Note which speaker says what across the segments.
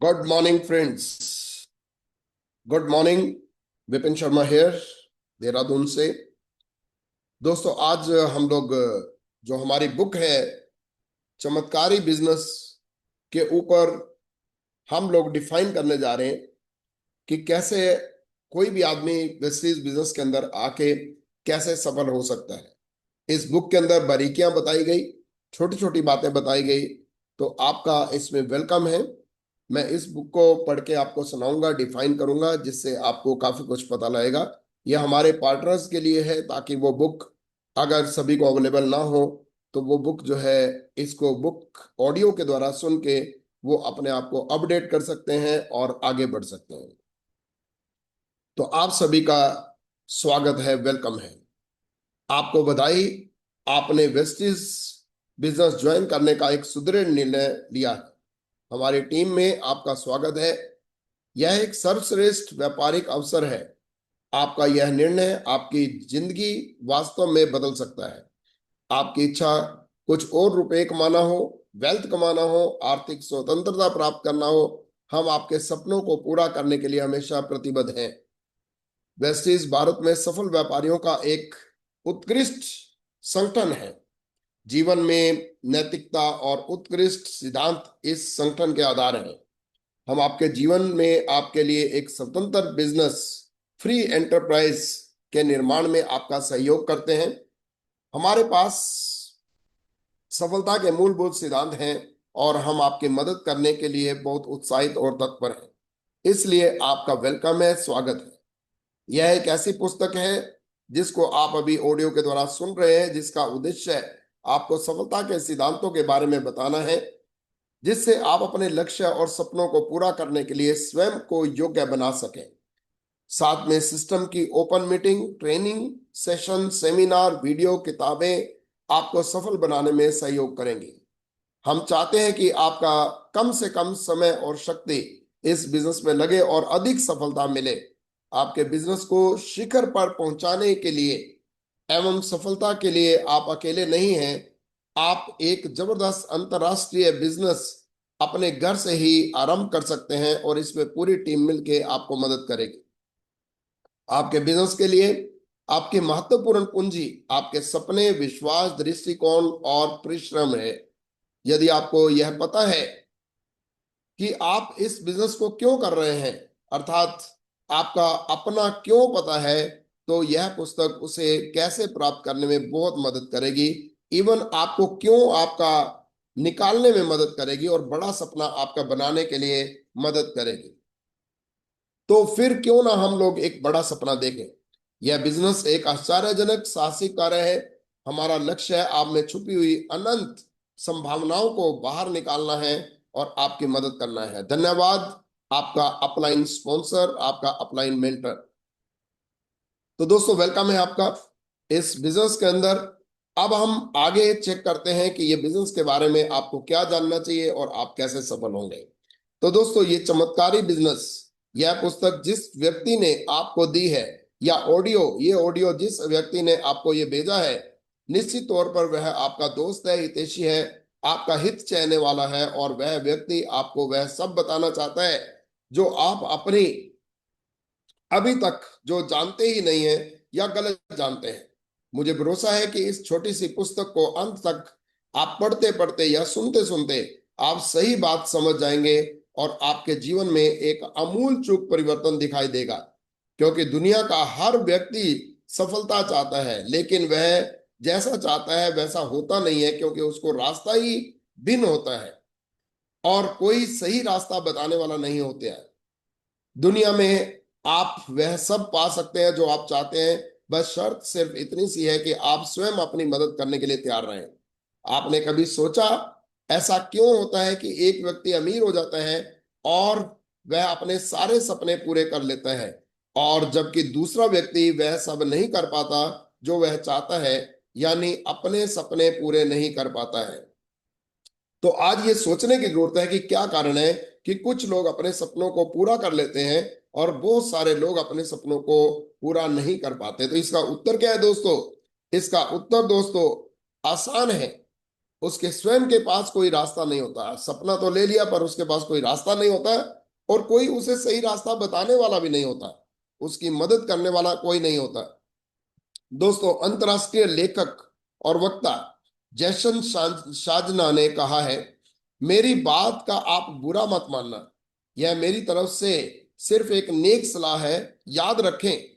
Speaker 1: Good morning friends. Good morning. Vipin Sharma here, Dehradun से। दोस्तों, आज हम लोग जो हमारी बुक है चमत्कारी बिजनेस के ऊपर हम लोग डिफाइन करने जा रहे हैं कि कैसे कोई भी आदमी वेस्टीज बिजनेस के अंदर आके कैसे सफल हो सकता है। इस बुक के अंदर बारीकियां बताई गई, छोटी छोटी बातें बताई गई। तो आपका इसमें वेलकम है। मैं इस बुक को पढ़ के आपको सुनाऊंगा, डिफाइन करूंगा, जिससे आपको काफी कुछ पता लगेगा। यह हमारे पार्टनर्स के लिए है, ताकि वो बुक अगर सभी को अवेलेबल ना हो तो वो बुक जो है, इसको बुक ऑडियो के द्वारा सुन के वो अपने आप को अपडेट कर सकते हैं और आगे बढ़ सकते हैं। तो आप सभी का स्वागत है, वेलकम है। आपको बधाई, आपने वेस्टिज बिजनेस ज्वाइन करने का एक सुदृढ़ निर्णय लिया है। हमारी टीम में आपका स्वागत है। यह एक सर्वश्रेष्ठ व्यापारिक अवसर है। आपका यह निर्णय आपकी जिंदगी वास्तव में बदल सकता है। आपकी इच्छा कुछ और रुपए कमाना हो, वेल्थ कमाना हो, आर्थिक स्वतंत्रता प्राप्त करना हो, हम आपके सपनों को पूरा करने के लिए हमेशा प्रतिबद्ध हैं। वेस्टीज भारत में सफल व्यापारियों का एक उत्कृष्ट संगठन है। जीवन में नैतिकता और उत्कृष्ट सिद्धांत इस संगठन के आधार हैं। हम आपके जीवन में आपके लिए एक स्वतंत्र बिजनेस फ्री एंटरप्राइज के निर्माण में आपका सहयोग करते हैं। हमारे पास सफलता के मूलभूत सिद्धांत हैं और हम आपकी मदद करने के लिए बहुत उत्साहित और तत्पर हैं। इसलिए आपका वेलकम है, स्वागत है। यह एक ऐसी पुस्तक है जिसको आप अभी ऑडियो के द्वारा सुन रहे हैं, जिसका उद्देश्य आपको सफलता के सिद्धांतों के बारे में बताना है, जिससे आप अपने लक्ष्य और सपनों को पूरा करने के लिए स्वयं को योग्य बना सकें। साथ में सिस्टम की open meeting, training session, seminar, video, किताबें आपको सफल बनाने में सहयोग करेंगी। हम चाहते हैं कि आपका कम से कम समय और शक्ति इस बिजनेस में लगे और अधिक सफलता मिले। आपके बिजनेस को शिखर पर पहुंचाने के लिए एवं सफलता के लिए आप अकेले नहीं हैं। आप एक जबरदस्त अंतरराष्ट्रीय बिजनेस अपने घर से ही आरंभ कर सकते हैं और इसमें पूरी टीम मिलकर आपको मदद करेगी। आपके बिजनेस के लिए आपकी महत्वपूर्ण पूंजी आपके सपने, विश्वास, दृष्टिकोण और परिश्रम है। यदि आपको यह पता है कि आप इस बिजनेस को क्यों कर रहे हैं, अर्थात आपका अपना क्यों पता है, तो यह पुस्तक उसे कैसे प्राप्त करने में बहुत मदद करेगी। इवन आपको क्यों आपका निकालने में मदद करेगी और बड़ा सपना आपका बनाने के लिए मदद करेगी। तो फिर क्यों ना हम लोग एक बड़ा सपना देखें। यह बिजनेस एक आश्चर्यजनक साहसिक कार्य है। हमारा लक्ष्य है आप में छुपी हुई अनंत संभावनाओं को बाहर निकालना है और आपकी मदद करना है। धन्यवाद, आपका अपलाइन स्पॉन्सर, आपका अपलाइन मेंटर। तो दोस्तों, वेलकम है आपका इस बिजनेस के अंदर। अब हम आगे चेक करते हैं कि ये बिजनेस के बारे में आपको क्या जानना चाहिए और आप कैसे सफल होंगे। तो दोस्तों, ये चमत्कारी बिजनेस, यह पुस्तक जिस व्यक्ति ने आपको दी है, या ये ऑडियो जिस व्यक्ति ने आपको ये भेजा है, निश्चित तौर पर वह आपका दोस्त है, हितैषी है, आपका हित चाहने वाला है, और वह व्यक्ति आपको वह सब बताना चाहता है जो आप अपनी अभी तक जो जानते ही नहीं है या गलत जानते हैं। मुझे भरोसा है कि इस छोटी सी पुस्तक को अंत तक आप पढ़ते पढ़ते या सुनते सुनते आप सही बात समझ जाएंगे और आपके जीवन में एक आमूल चूक परिवर्तन दिखाई देगा। क्योंकि दुनिया का हर व्यक्ति सफलता चाहता है, लेकिन वह जैसा चाहता है वैसा होता नहीं है, क्योंकि उसको रास्ता ही भिन्न होता है और कोई सही रास्ता बताने वाला नहीं होता है। दुनिया में आप वह सब पा सकते हैं जो आप चाहते हैं, बस शर्त सिर्फ इतनी सी है कि आप स्वयं अपनी मदद करने के लिए तैयार रहें। आपने कभी सोचा ऐसा क्यों होता है कि एक व्यक्ति अमीर हो जाता है और वह अपने सारे सपने पूरे कर लेता है, और जबकि दूसरा व्यक्ति वह सब नहीं कर पाता जो वह चाहता है, यानी अपने सपने पूरे नहीं कर पाता है। तो आज ये सोचने की जरूरत है कि क्या कारण है कि कुछ लोग अपने सपनों को पूरा कर लेते हैं और बहुत सारे लोग अपने सपनों को पूरा नहीं कर पाते। तो इसका उत्तर क्या है दोस्तों? इसका उत्तर दोस्तों आसान है। उसके स्वयं के पास कोई रास्ता नहीं होता। सपना तो ले लिया पर उसके पास कोई रास्ता नहीं होता, और कोई उसे सही रास्ता बताने वाला भी नहीं होता, उसकी मदद करने वाला कोई नहीं होता। दोस्तों, अंतरराष्ट्रीय लेखक और वक्ता जैसन शाजना ने कहा है, मेरी बात का आप बुरा मत मानना, यह मेरी तरफ से सिर्फ एक नेक सलाह है। याद रखें,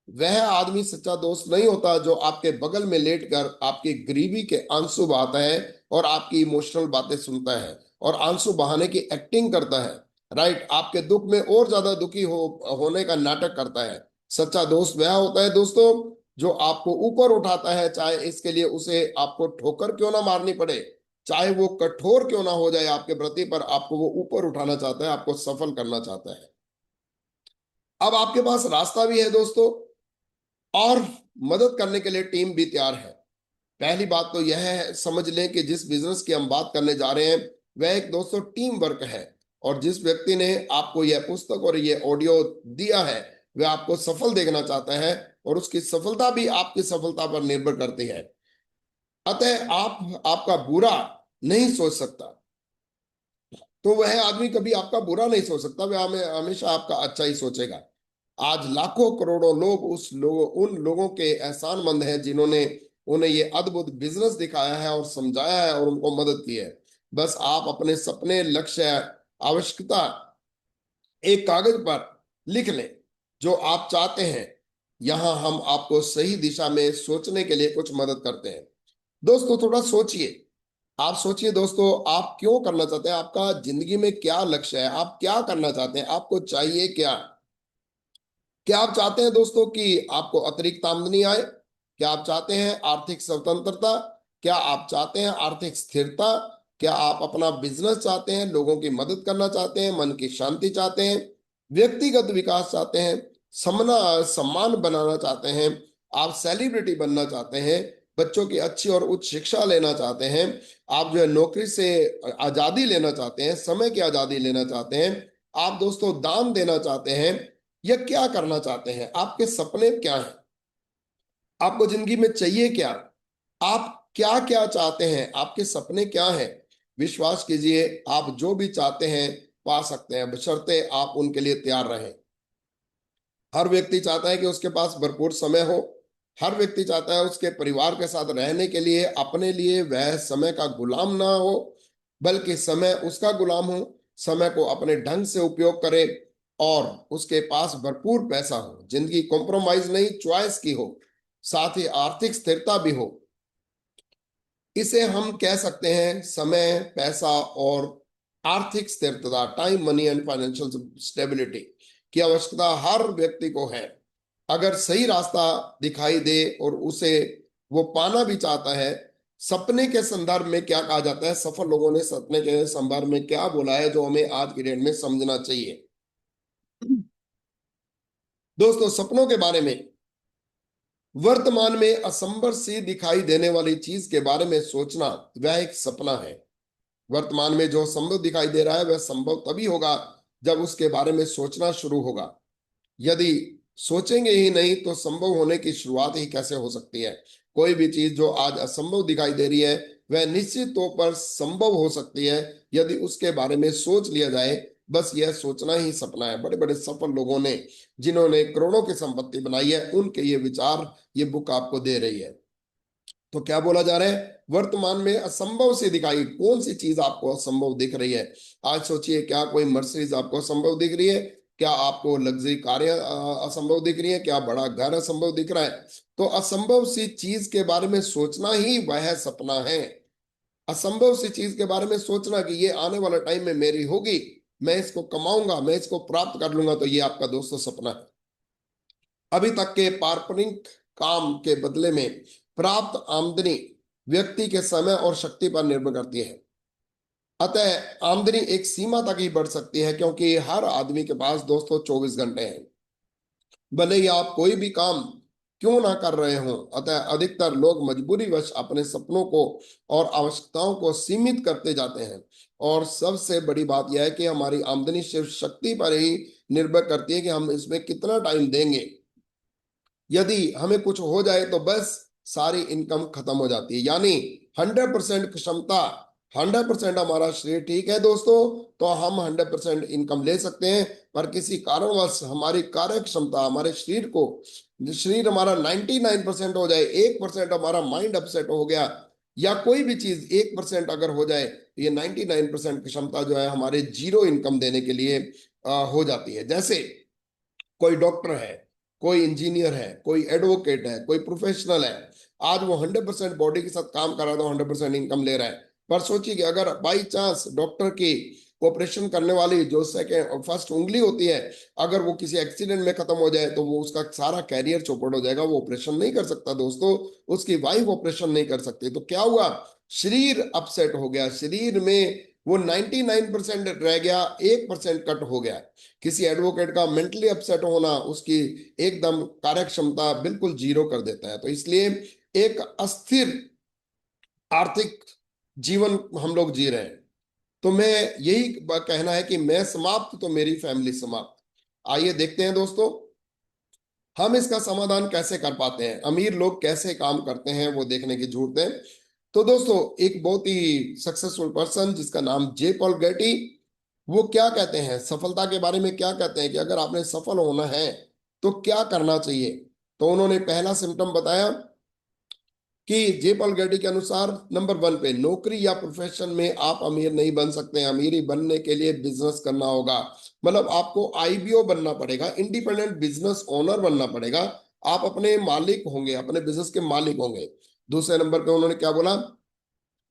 Speaker 1: वह आदमी सच्चा दोस्त नहीं होता जो आपके बगल में लेटकर आपकी गरीबी के आंसू बहाता है और आपकी इमोशनल बातें सुनता है और आंसू बहाने की एक्टिंग करता है, राइट, आपके दुख में और ज्यादा दुखी होने का नाटक करता है। सच्चा दोस्त वह होता है दोस्तों जो आपको ऊपर उठाता है, चाहे इसके लिए उसे आपको ठोकर क्यों ना मारनी पड़े, चाहे वो कठोर क्यों ना हो जाए आपके प्रति, पर आपको वो ऊपर उठाना चाहता है, आपको सफल करना चाहता है। अब आपके पास रास्ता भी है दोस्तों, और मदद करने के लिए टीम भी तैयार है। पहली बात तो यह है, समझ लें कि जिस बिजनेस की हम बात करने जा रहे हैं वह एक दोस्तों टीम वर्क है, और जिस व्यक्ति ने आपको यह पुस्तक और यह ऑडियो दिया है वह आपको सफल देखना चाहता है, और उसकी सफलता भी आपकी सफलता पर निर्भर करती है। अतः आप आपका बुरा नहीं सोच सकता, तो वह आदमी कभी आपका बुरा नहीं सोच सकता, वह हमें हमेशा आपका अच्छा ही सोचेगा। आज लाखों करोड़ों लोग उन लोगों के एहसानमंद हैं जिन्होंने उन्हें ये अद्भुत बिजनेस दिखाया है और समझाया है और उनको मदद की है। बस आप अपने सपने, लक्ष्य, आवश्यकता एक कागज पर लिख लें जो आप चाहते हैं। यहां हम आपको सही दिशा में सोचने के लिए कुछ मदद करते हैं। दोस्तों, थोड़ा सोचिए, आप सोचिए दोस्तों, आप क्यों करना चाहते हैं, आपका जिंदगी में क्या लक्ष्य है, आप क्या करना चाहते हैं, आपको चाहिए क्या। क्या आप चाहते हैं दोस्तों कि आपको अतिरिक्त आमदनी आए? क्या आप चाहते हैं आर्थिक स्वतंत्रता? क्या आप चाहते हैं आर्थिक स्थिरता? क्या आप अपना बिजनेस चाहते हैं, लोगों की मदद करना चाहते हैं, मन की शांति चाहते हैं, व्यक्तिगत विकास चाहते हैं, सम्मान बनाना चाहते हैं, आप सेलिब्रिटी बनना चाहते हैं, बच्चों की अच्छी और उच्च शिक्षा लेना चाहते हैं, आप जो है नौकरी से आजादी लेना चाहते हैं, समय की आजादी लेना चाहते हैं, आप दोस्तों दान देना चाहते हैं, या क्या करना चाहते हैं, आपके सपने क्या हैं, आपको जिंदगी में चाहिए क्या, आप क्या क्या चाहते हैं, आपके सपने क्या हैं। विश्वास कीजिए, आप जो भी चाहते हैं पा सकते हैं, बशर्ते आप उनके लिए तैयार रहें। हर व्यक्ति चाहता है कि उसके पास भरपूर समय हो, हर व्यक्ति चाहता है उसके परिवार के साथ रहने के लिए अपने लिए वह समय का गुलाम ना हो, बल्कि समय उसका गुलाम हो, समय को अपने ढंग से उपयोग करे, और उसके पास भरपूर पैसा हो, जिंदगी कॉम्प्रोमाइज नहीं चॉइस की हो, साथ ही आर्थिक स्थिरता भी हो। इसे हम कह सकते हैं समय, पैसा और आर्थिक स्थिरता, time, money and financial stability की आवश्यकता हर व्यक्ति को है। अगर सही रास्ता दिखाई दे और उसे वो पाना भी चाहता है। सपने के संदर्भ में क्या कहा जाता है, सफल लोगों ने सपने के संदर्भ में क्या बोला है जो हमें आज की डेट में समझना चाहिए। दोस्तों, सपनों के बारे में, वर्तमान में असंभव सी दिखाई देने वाली चीज के बारे में सोचना वह एक सपना है। वर्तमान में जो संभव दिखाई दे रहा है वह संभव तभी होगा जब उसके बारे में सोचना शुरू होगा। यदि सोचेंगे ही नहीं तो संभव होने की शुरुआत ही कैसे हो सकती है। कोई भी चीज जो आज असंभव दिखाई दे रही है वह निश्चित तौर पर संभव हो सकती है यदि उसके बारे में सोच लिया जाए। बस यह सोचना ही सपना है। बड़े बड़े सफल लोगों ने, जिन्होंने करोड़ों की संपत्ति बनाई है, उनके ये विचार ये बुक आपको दे रही है। तो क्या बोला जा रहा है, वर्तमान में असंभव से दिखाई कौन सी चीज आपको असंभव दिख रही है। आज सोचिए, क्या कोई मर्सिडीज आपको असंभव दिख रही है? क्या आपको लग्जरी कारें असंभव दिख रही है? क्या बड़ा घर असंभव दिख रहा है? तो असंभव सी चीज के बारे में सोचना ही वह सपना है। असंभव सी चीज के बारे में सोचना कि ये आने वाला टाइम में मेरी होगी, मैं इसको कमाऊंगा, मैं इसको प्राप्त कर लूंगा, तो ये आपका दोस्तों सपना है। अभी तक के पारंपरिक काम के बदले में प्राप्त आमदनी व्यक्ति के समय और शक्ति पर निर्भर करती है। अतः आमदनी एक सीमा तक ही बढ़ सकती है, क्योंकि हर आदमी के पास दोस्तों 24 घंटे हैं, भले ही आप कोई भी काम क्यों ना कर रहे हो। अतः अधिकतर लोग मजबूरीवश अपने सपनों को और आवश्यकताओं को सीमित करते जाते हैं। और सबसे बड़ी बात यह है कि हमारी आमदनी सिर्फ शक्ति पर ही निर्भर करती है कि हम इसमें कितना टाइम देंगे। यदि हमें कुछ हो जाए तो बस सारी इनकम खत्म हो जाती है। यानी 100% क्षमता, 100% हमारा शरीर ठीक है दोस्तों, तो हम 100% इनकम ले सकते हैं। पर किसी कारणवश हमारी कार्य क्षमता, हमारे शरीर हमारा 99% हो जाए, 1% हमारा माइंड अपसेट हो गया, या कोई भी चीज 1% अगर हो जाए, तो ये 99% की क्षमता जो है हमारे जीरो इनकम देने के लिए हो जाती है। जैसे कोई डॉक्टर है, कोई इंजीनियर है, कोई एडवोकेट है, कोई प्रोफेशनल है, आज वो 100% बॉडी के साथ काम कर रहा है तो 100% इनकम ले रहा है। पर सोचिए कि अगर बाई चांस डॉक्टर की ऑपरेशन करने वाली जो सेकेंड फर्स्ट उंगली होती है, अगर वो किसी एक्सीडेंट में खत्म हो जाए तो वो उसका सारा कैरियर चौपट हो जाएगा, वो ऑपरेशन नहीं कर सकता दोस्तों, उसकी वाइफ ऑपरेशन नहीं कर सकती। तो क्या हुआ, शरीर अपसेट हो गया, शरीर में वो 99% रह गया, 1% कट हो गया। किसी एडवोकेट का मेंटली अपसेट होना उसकी एकदम कार्य क्षमता बिल्कुल जीरो कर देता है। तो इसलिए एक अस्थिर आर्थिक जीवन हम लोग जी रहे हैं। तो मैं यही कहना है कि मैं समाप्त तो मेरी फैमिली समाप्त। आइए देखते हैं दोस्तों, हम इसका समाधान कैसे कर पाते हैं, अमीर लोग कैसे काम करते हैं वो देखने की जरूरत है। तो दोस्तों, एक बहुत ही सक्सेसफुल पर्सन जिसका नाम जे पॉल गेटी, वो क्या कहते हैं सफलता के बारे में, क्या कहते हैं कि अगर आपने सफल होना है तो क्या करना चाहिए। तो उन्होंने पहला सिम्टम बताया कि जे पॉल गेटी के अनुसार नंबर 1 पे, नौकरी या प्रोफेशन में आप अमीर नहीं बन सकते हैं, अमीरी बनने के लिए बिजनेस करना होगा। मतलब आपको आईबीओ बनना पड़ेगा, इंडिपेंडेंट बिजनेस ओनर बनना पड़ेगा। आप अपने मालिक होंगे, अपने बिजनेस के मालिक होंगे। दूसरे नंबर पे उन्होंने क्या बोला,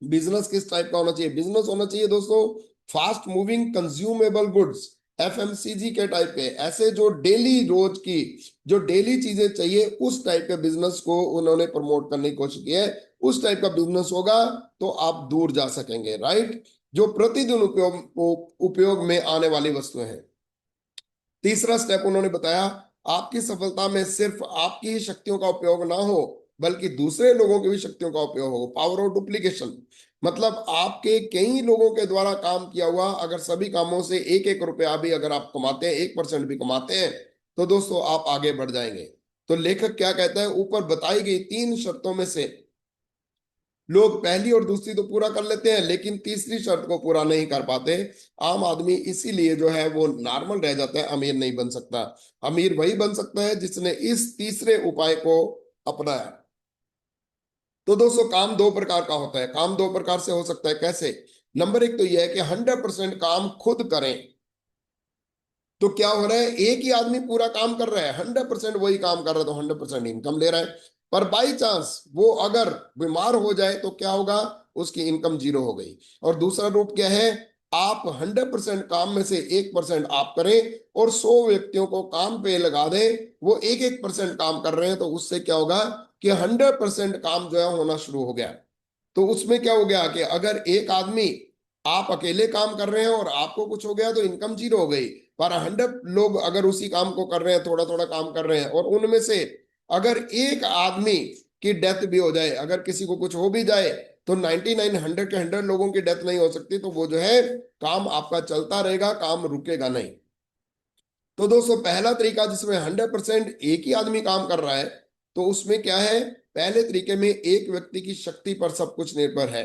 Speaker 1: बिजनेस किस टाइप का होना चाहिए, बिजनेस होना चाहिए दोस्तों fast moving consumable goods, FMCG के टाइप के, ऐसे जो डेली रोज की जो डेली चीजें चाहिए उस टाइप के बिजनेस को उन्होंने प्रमोट करने की कोशिश की है। उस टाइप का बिजनेस होगा तो आप दूर जा सकेंगे, राइट। जो प्रतिदिन उपयोग में आने वाली वस्तुएं हैं। तीसरा स्टेप उन्होंने बताया, आपकी सफलता में सिर्फ आपकी ही शक्तियों का उपयोग ना हो बल्कि दूसरे लोगों की भी शक्तियों का उपयोग हो, पावर ऑफ डुप्लीकेशन। मतलब आपके कई लोगों के द्वारा काम किया हुआ अगर सभी कामों से एक एक रुपया भी अगर आप कमाते हैं, 1% भी कमाते हैं, तो दोस्तों आप आगे बढ़ जाएंगे। तो लेखक क्या कहता है, ऊपर बताई गई 3 शर्तों में से लोग पहली और दूसरी तो पूरा कर लेते हैं लेकिन तीसरी शर्त को पूरा नहीं कर पाते। आम आदमी इसीलिए जो है वो नॉर्मल रह जाता है, अमीर नहीं बन सकता। अमीर वही बन सकता है जिसने इस तीसरे उपाय को अपनाया। तो दोस्तों, काम 2 प्रकार का होता है, काम 2 प्रकार से हो सकता है। कैसे, नंबर 1 तो यह है कि 100% काम खुद करें। तो क्या हो रहा है, एक ही आदमी पूरा काम कर रहा है, 100% वही काम कर रहा है तो 100% इनकम ले रहा है। पर बाई चांस वो अगर बीमार हो जाए तो क्या होगा, उसकी इनकम जीरो हो गई। और दूसरा रूप क्या है, आप 100% काम में से 1% आप करें और 100 व्यक्तियों को काम पे लगा दें, वो 1-1% काम कर रहे हैं, तो उससे क्या होगा कि 100% काम जो है होना शुरू हो गया। तो उसमें क्या हो गया कि अगर एक आदमी, आप अकेले काम कर रहे हैं और आपको कुछ हो गया तो इनकम जीरो हो गई। पर 100 लोग अगर उसी काम को कर रहे हैं, थोड़ा थोड़ा काम कर रहे हैं, और उनमें से अगर एक आदमी की डेथ भी हो जाए, अगर किसी को कुछ हो भी जाए, तो 99 100 के 100 लोगों की डेथ नहीं हो सकती। तो वो जो है काम आपका चलता रहेगा, काम रुकेगा नहीं। तो दोस्तों, पहला तरीका जिसमें 100% एक ही आदमी काम कर रहा है, तो उसमें क्या है, पहले तरीके में एक व्यक्ति की शक्ति पर सब कुछ निर्भर है।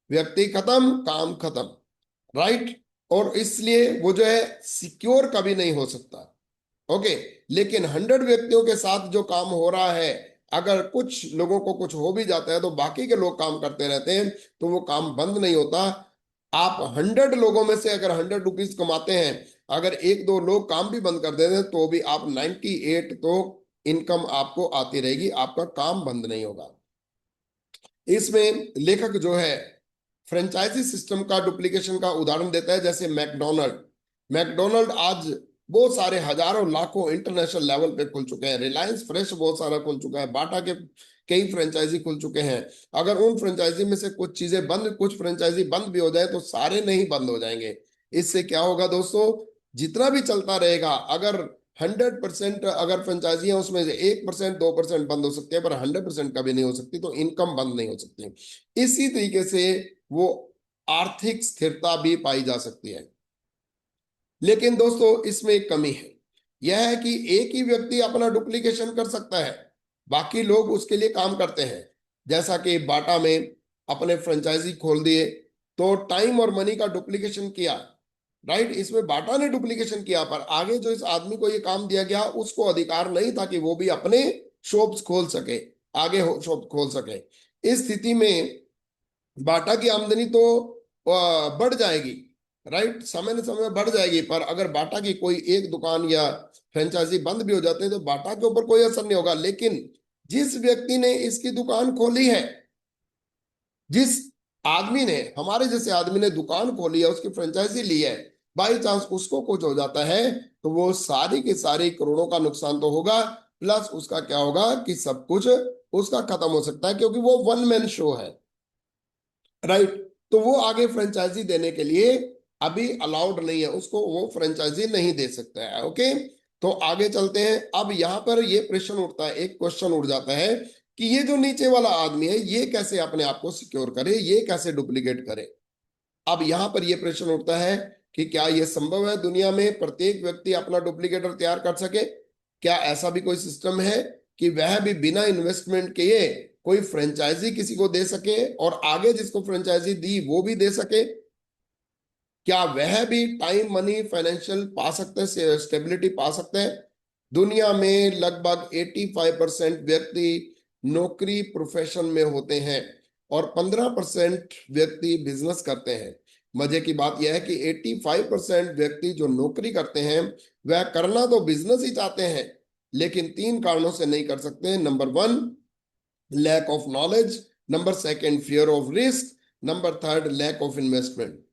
Speaker 1: व्यक्ति खत्म, काम खत्म, राइट। और इसलिए वो जो है सिक्योर कभी नहीं हो सकता। ओके। लेकिन 100 व्यक्तियों के साथ जो काम हो रहा है, अगर कुछ लोगों को कुछ हो भी जाता है तो बाकी के लोग काम करते रहते हैं, तो वो काम बंद नहीं होता। आप 100 लोगों में से अगर 100 रुपीज कमाते हैं, अगर 1-2 लोग काम भी बंद कर देते हैं तो भी आप 98 तो इनकम आपको आती रहेगी, आपका काम बंद नहीं होगा। इसमें लेखक जो है फ्रेंचाइजी सिस्टम का डुप्लीकेशन का उदाहरण देता है। जैसे मैकडोनल्ड, मैकडोनल्ड आज बहुत सारे हजारों लाखों इंटरनेशनल लेवल पे खुल चुके हैं, रिलायंस फ्रेश बहुत सारा खुल चुका है, बाटा के कई फ्रेंचाइजी खुल चुके हैं। अगर उन फ्रेंचाइजी में से कुछ चीजें बंद, कुछ फ्रेंचाइजी बंद भी हो जाए तो सारे नहीं बंद हो जाएंगे। इससे क्या होगा दोस्तों, जितना भी चलता रहेगा, अगर 100% अगर फ्रेंचाइजी है उसमें से 1% 2% बंद हो सकते हैं, पर 100% कभी नहीं हो सकती, तो इनकम बंद नहीं हो सकती। इसी तरीके से वो आर्थिक स्थिरता भी पाई जा सकती है। लेकिन दोस्तों, इसमें एक कमी है, यह है कि एक ही व्यक्ति अपना डुप्लीकेशन कर सकता है, बाकी लोग उसके लिए काम करते हैं। जैसा कि बाटा में अपने फ्रेंचाइजी खोल दिए, तो टाइम और मनी का डुप्लीकेशन किया, राइट। इसमें बाटा ने डुप्लीकेशन किया, पर आगे जो इस आदमी को ये काम दिया गया उसको अधिकार नहीं था कि वो भी अपने शॉप्स खोल सके, आगे शॉप खोल सके। इस स्थिति में बाटा की आमदनी तो बढ़ जाएगी, राइट, समय न समय बढ़ जाएगी, पर अगर बाटा की कोई एक दुकान या फ्रेंचाइजी बंद भी हो जाते हैं तो बाटा के ऊपर कोई असर नहीं होगा। लेकिन जिस व्यक्ति ने इसकी दुकान खोली है, जिस आदमी ने, हमारे जैसे आदमी ने दुकान खोली है, उसकी फ्रेंचाइजी ली है, बाई चांस उसको कुछ हो जाता है तो वो सारी की सारी करोड़ों का नुकसान तो होगा, प्लस उसका क्या होगा कि सब कुछ उसका खत्म हो सकता है, क्योंकि वो वन मैन शो है, राइट। तो वो आगे फ्रेंचाइजी देने के लिए अभी अलाउड नहीं है, उसको वो फ्रेंचाइजी नहीं दे सकता है। ओके, तो आगे चलते हैं। अब यहां पर ये प्रश्न उठता है, एक क्वेश्चन उठ जाता है कि ये जो नीचे वाला आदमी है ये कैसे अपने आप को सिक्योर करे, ये कैसे डुप्लीकेट करे। अब यहां पर ये प्रश्न उठता है कि क्या यह संभव है दुनिया में प्रत्येक व्यक्ति अपना डुप्लीकेटर तैयार कर सके? क्या ऐसा भी कोई सिस्टम है कि वह भी बिना इन्वेस्टमेंट किए कोई फ्रेंचाइजी किसी को दे सके और आगे जिसको फ्रेंचाइजी दी वो भी दे सके? क्या वह भी टाइम मनी फाइनेंशियल पा सकते हैं, स्टेबिलिटी पा सकते हैं? दुनिया में लगभग 85% व्यक्ति नौकरी प्रोफेशन में होते हैं और 15% व्यक्ति बिजनेस करते हैं। मजे की बात यह है कि 85% व्यक्ति जो नौकरी करते हैं वह करना तो बिजनेस ही चाहते हैं, लेकिन 3 कारणों से नहीं कर सकते। Number 1, lack of knowledge. Number 2, fear of risk. Number 3, lack of investment.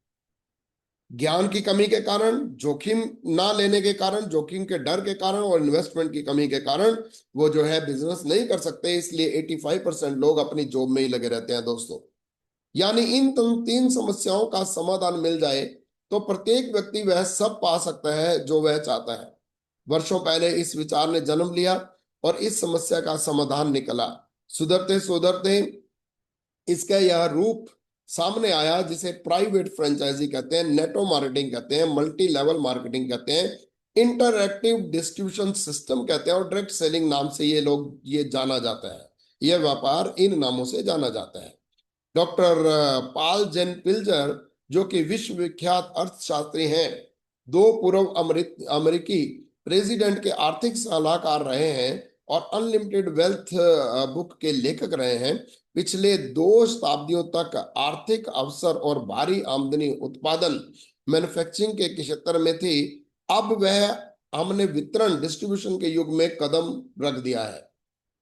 Speaker 1: ज्ञान की कमी के कारण, जोखिम ना लेने के कारण, जोखिम के डर के कारण और इन्वेस्टमेंट की कमी के कारण वो जो है बिजनेस नहीं कर सकते। इसलिए 85% लोग अपनी जॉब में ही लगे रहते हैं दोस्तों। यानी इन 3 समस्याओं का समाधान मिल जाए तो प्रत्येक व्यक्ति वह सब पा सकता है जो वह चाहता है। वर्षों पहले इस विचार ने जन्म लिया और इस समस्या का समाधान निकला। सुधरते सुधरते इसका यह रूप सामने आया जिसे प्राइवेट फ्रेंचाइजी कहते हैं, नेटो मार्केटिंग कहते हैं, मल्टी लेवल मार्केटिंग कहते हैं, इंटरएक्टिव डिस्ट्रीब्यूशन सिस्टम कहते हैं और डायरेक्ट सेलिंग नाम से ये जाना जाता है। यह व्यापार इन नामों से जाना जाता है। डॉक्टर पॉल जेन पिल्जर, जो कि विश्व विख्यात अर्थशास्त्री हैं, 2 पूर्व अमेरिकी प्रेसिडेंट के आर्थिक सलाहकार रहे हैं और अनलिमिटेड वेल्थ बुक के लेखक रहे हैं। पिछले 2 शताब्दियों तक आर्थिक अवसर और भारी आमदनी उत्पादन मैन्युफैक्चरिंग के क्षेत्र में थी। अब वह हमने वितरण डिस्ट्रीब्यूशन के युग में कदम रख दिया है।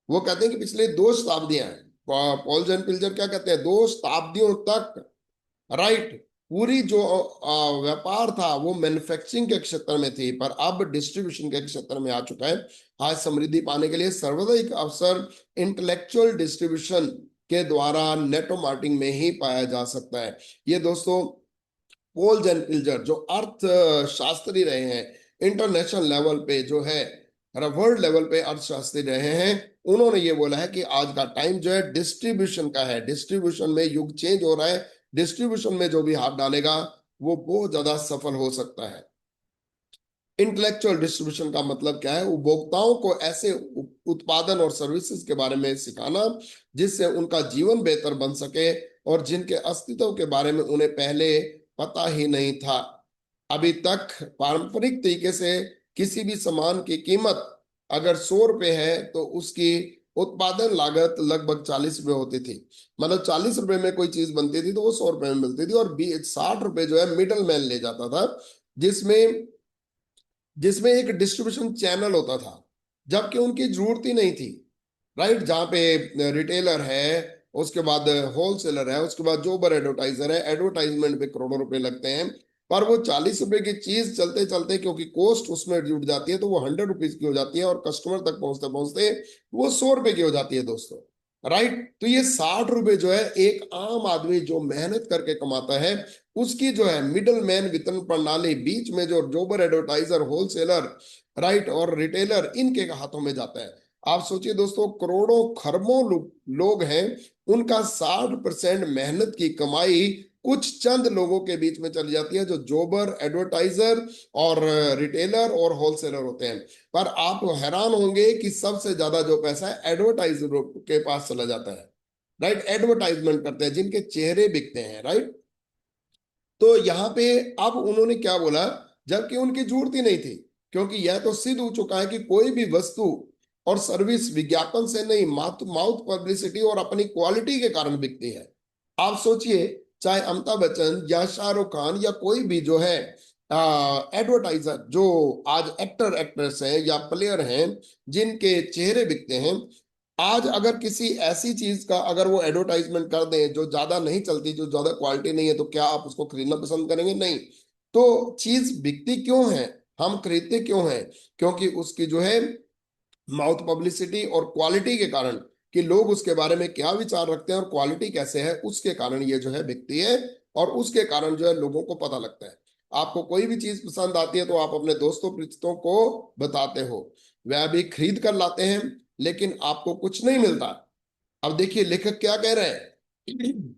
Speaker 1: वो कहते हैं कि पिछले 2 शताब्दियां हैं। पॉल जैन पिल्जर क्या कहते हैं, 2 शताब्दियों तक, राइट, पूरी जो व्यापार था वो मैन्युफैक्चरिंग के क्षेत्र में थी, पर अब डिस्ट्रीब्यूशन के क्षेत्र में आ चुका है। आज समृद्धि पाने के लिए सर्वाधिक अवसर इंटेलेक्चुअल डिस्ट्रीब्यूशन के द्वारा नेटो मार्केटिंग में ही पाया जा सकता है। ये दोस्तों पॉल जेन पिल्जर जो अर्थशास्त्री रहे हैं, इंटरनेशनल लेवल पे जो है, वर्ल्ड लेवल पे अर्थशास्त्री रहे हैं, उन्होंने ये बोला है कि आज का टाइम जो है डिस्ट्रीब्यूशन का है। डिस्ट्रीब्यूशन में युग चेंज हो रहा है, डिस्ट्रीब्यूशन में जो भी हाथ डालेगा वो बहुत ज्यादा सफल हो सकता है। इंटेलेक्चुअल डिस्ट्रीब्यूशन का मतलब क्या है? उपभोक्ताओं को ऐसे उत्पादन और सर्विसेज के बारे में सिखाना जिससे उनका जीवन बेहतर बन सके और जिनके अस्तित्व के बारे में उन्हें पहले पता ही नहीं था। अभी तक पारंपरिक तरीके से किसी भी सामान की कीमत अगर 100 रुपए है तो उसकी उत्पादन लागत लगभग 40 रुपए होती थी। मतलब 40 रुपए में कोई चीज बनती थी तो वो 100 रुपए में मिलती थी, और 60 रुपए जो है मिडल मैन ले जाता था, जिसमें जिसमें एक डिस्ट्रीब्यूशन चैनल होता था, जबकि उनकी जरूरत ही नहीं थी, राइट। जहाँ पे रिटेलर है, उसके बाद होलसेलर है, उसके बाद जोबर एडवर्टाइजर है, एडवर्टाइजमेंट पे करोड़ों रुपए लगते हैं, पर वो 40 रुपए की चीज चलते चलते क्योंकि कॉस्ट उसमें जुड़ जाती है तो वो 100 रुपीज की हो जाती है और कस्टमर तक पहुंचते पहुंचते वो 100 रुपए की हो जाती है दोस्तों, राइट। तो ये 60 रुपए जो है एक आम आदमी जो मेहनत करके कमाता है उसकी जो है मिडल मैन वितरण प्रणाली, बीच में जो जोबर एडवर्टाइजर, होलसेलर, राइट, और रिटेलर, इनके हाथों में जाता है। आप सोचिए दोस्तों, करोड़ों खरबों लोग हैं, उनका 60% मेहनत की कमाई कुछ चंद लोगों के बीच में चली जाती है जो जोबर एडवर्टाइजर और रिटेलर और होलसेलर होते हैं। पर आप हैरान होंगे कि सबसे ज्यादा जो पैसा है एडवर्टाइजर के पास चला जाता है। राइट, एडवर्टाइजमेंट करते हैं, जिनके चेहरे बिकते हैं, राइट। तो यहाँ पे अब उन्होंने क्या बोला, जबकि उनकी जरूरत ही नहीं थी, क्योंकि यह तो सिद्ध हो चुका है कि कोई भी वस्तु और सर्विस विज्ञापन से नहीं, माउथ माउथ पब्लिसिटी और अपनी क्वालिटी के कारण बिकती है। आप सोचिए, चाहे अमिताभ बच्चन या शाहरुख खान या कोई भी जो है एडवर्टाइजर, जो आज एक्टर एक्ट्रेस हैं या प्लेयर हैं, जिनके चेहरे बिकते हैं, आज अगर किसी ऐसी चीज का अगर वो एडवर्टाइजमेंट कर दें जो ज्यादा नहीं चलती, जो ज्यादा क्वालिटी नहीं है, तो क्या आप उसको खरीदना पसंद करेंगे? नहीं। तो चीज बिकती क्यों है, हम खरीदते क्यों हैं? क्योंकि उसकी जो है माउथ पब्लिसिटी और क्वालिटी के कारण, कि लोग उसके बारे में क्या विचार रखते हैं और क्वालिटी कैसे है, उसके कारण ये जो है बिकती है। और उसके कारण जो है लोगों को पता लगता है। आपको कोई भी चीज पसंद आती है तो आप अपने दोस्तों परिचितों को बताते हो, वह भी खरीद कर लाते हैं, लेकिन आपको कुछ नहीं मिलता। अब देखिए लेखक क्या कह रहे हैं।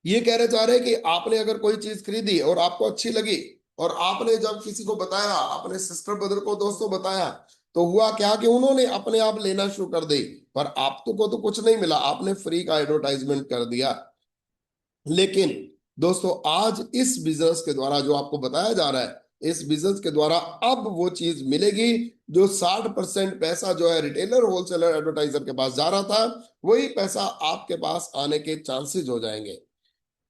Speaker 1: ये कहना चाह रहे हैं कि आपने अगर कोई चीज खरीदी और आपको अच्छी लगी, और आपने जब किसी को बताया, अपने सिस्टर ब्रदर को, दोस्तों बताया, तो हुआ क्या कि उन्होंने अपने आप लेना शुरू कर दी। पर आपको को तो कुछ नहीं मिला, आपने फ्री का एडवर्टाइजमेंट कर दिया। लेकिन दोस्तों, आज इस बिजनेस के द्वारा जो आपको बताया जा रहा है, इस बिजनेस के द्वारा अब वो चीज मिलेगी जो 60% पैसा जो है रिटेलर होलसेलर एडवर्टाइजर के पास जा रहा था, वही पैसा आपके पास आने के चांसेस हो जाएंगे।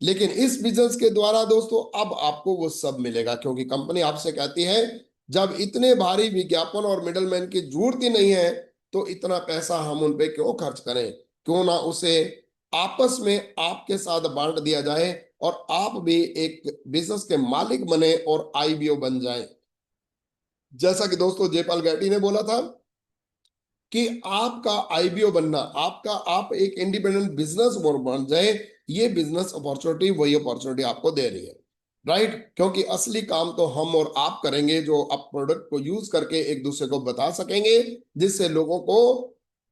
Speaker 1: लेकिन इस बिजनेस के द्वारा दोस्तों अब आपको वो सब मिलेगा, क्योंकि कंपनी आपसे कहती है, जब इतने भारी विज्ञापन और मिडलमैन की जरूरत ही नहीं है, तो इतना पैसा हम उन पे क्यों खर्च करें? क्यों ना उसे आपस में आपके साथ बांट दिया जाए, और आप भी एक बिजनेस के मालिक बने और आईबीओ बन जाएं। जैसा कि दोस्तों जयपाल गैटी ने बोला था कि आपका आईबीओ बनना, आपका आप एक इंडिपेंडेंट बिजनेस बन जाए, ये बिजनेस अपॉर्चुनिटी वही अपॉर्चुनिटी आपको दे रही है, राइट। क्योंकि असली काम तो हम और आप करेंगे, जो आप प्रोडक्ट को यूज करके एक दूसरे को बता सकेंगे, जिससे लोगों को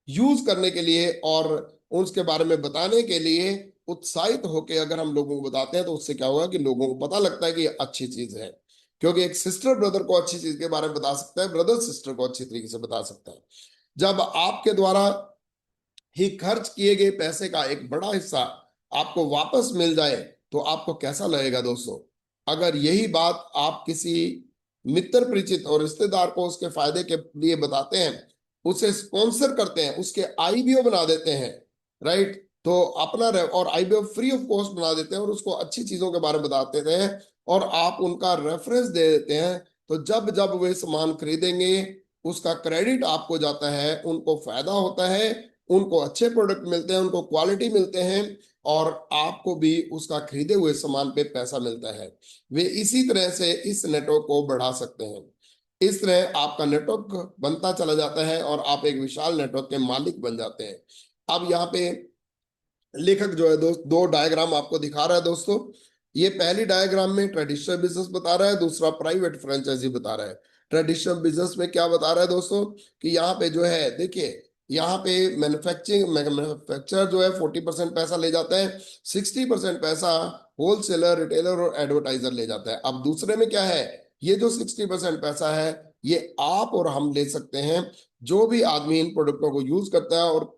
Speaker 1: यूज करने के लिए और उसके बारे में बताने के लिए उत्साहित होकर अगर हम लोगों को बताते हैं, तो उससे क्या होगा कि लोगों को पता लगता है कि ये अच्छी चीज है। क्योंकि एक सिस्टर ब्रदर को अच्छी चीज के बारे में बता सकता है, ब्रदर सिस्टर को अच्छी तरीके से बता सकता है। जब आपके द्वारा ही खर्च किए गए पैसे का एक बड़ा हिस्सा आपको वापस मिल जाए, तो आपको कैसा लगेगा दोस्तों? अगर यही बात आप किसी मित्र परिचित और रिश्तेदार को उसके फायदे के लिए बताते हैं, उसे स्पॉन्सर करते हैं, उसके आईबीओ बना देते हैं, राइट, तो अपना और आईबीओ फ्री ऑफ कॉस्ट बना देते हैं और उसको अच्छी चीजों के बारे में बताते हैं, और आप उनका रेफरेंस दे देते हैं, तो जब जब वे सामान खरीदेंगे, उसका क्रेडिट आपको जाता है, उनको फायदा होता है, उनको अच्छे प्रोडक्ट मिलते हैं, उनको क्वालिटी मिलते हैं, और आपको भी उसका खरीदे हुए सामान पे पैसा मिलता है। वे इसी तरह से इस नेटवर्क को बढ़ा सकते हैं। इस तरह आपका नेटवर्क बनता चला जाता है और आप एक विशाल नेटवर्क के मालिक बन जाते हैं। अब यहाँ पे लेखक जो है दो डायग्राम आपको दिखा रहा है दोस्तों। ये पहली डायग्राम में ट्रेडिशनल बिजनेस बता रहा है, दूसरा प्राइवेट फ्रेंचाइजी बता रहा है। ट्रेडिशनल बिजनेस में क्या बता रहा है दोस्तों, कि यहाँ पे जो है देखिए, यहाँ पे मैन्युफैक्चर जो है 40% पैसा ले जाता है, 60% पैसा होलसेलर रिटेलर और एडवर्टाइजर ले जाता है। अब दूसरे में क्या है, ये जो 60% पैसा है, ये आप और हम ले सकते हैं। जो भी आदमी इन प्रोडक्टों को यूज करता है और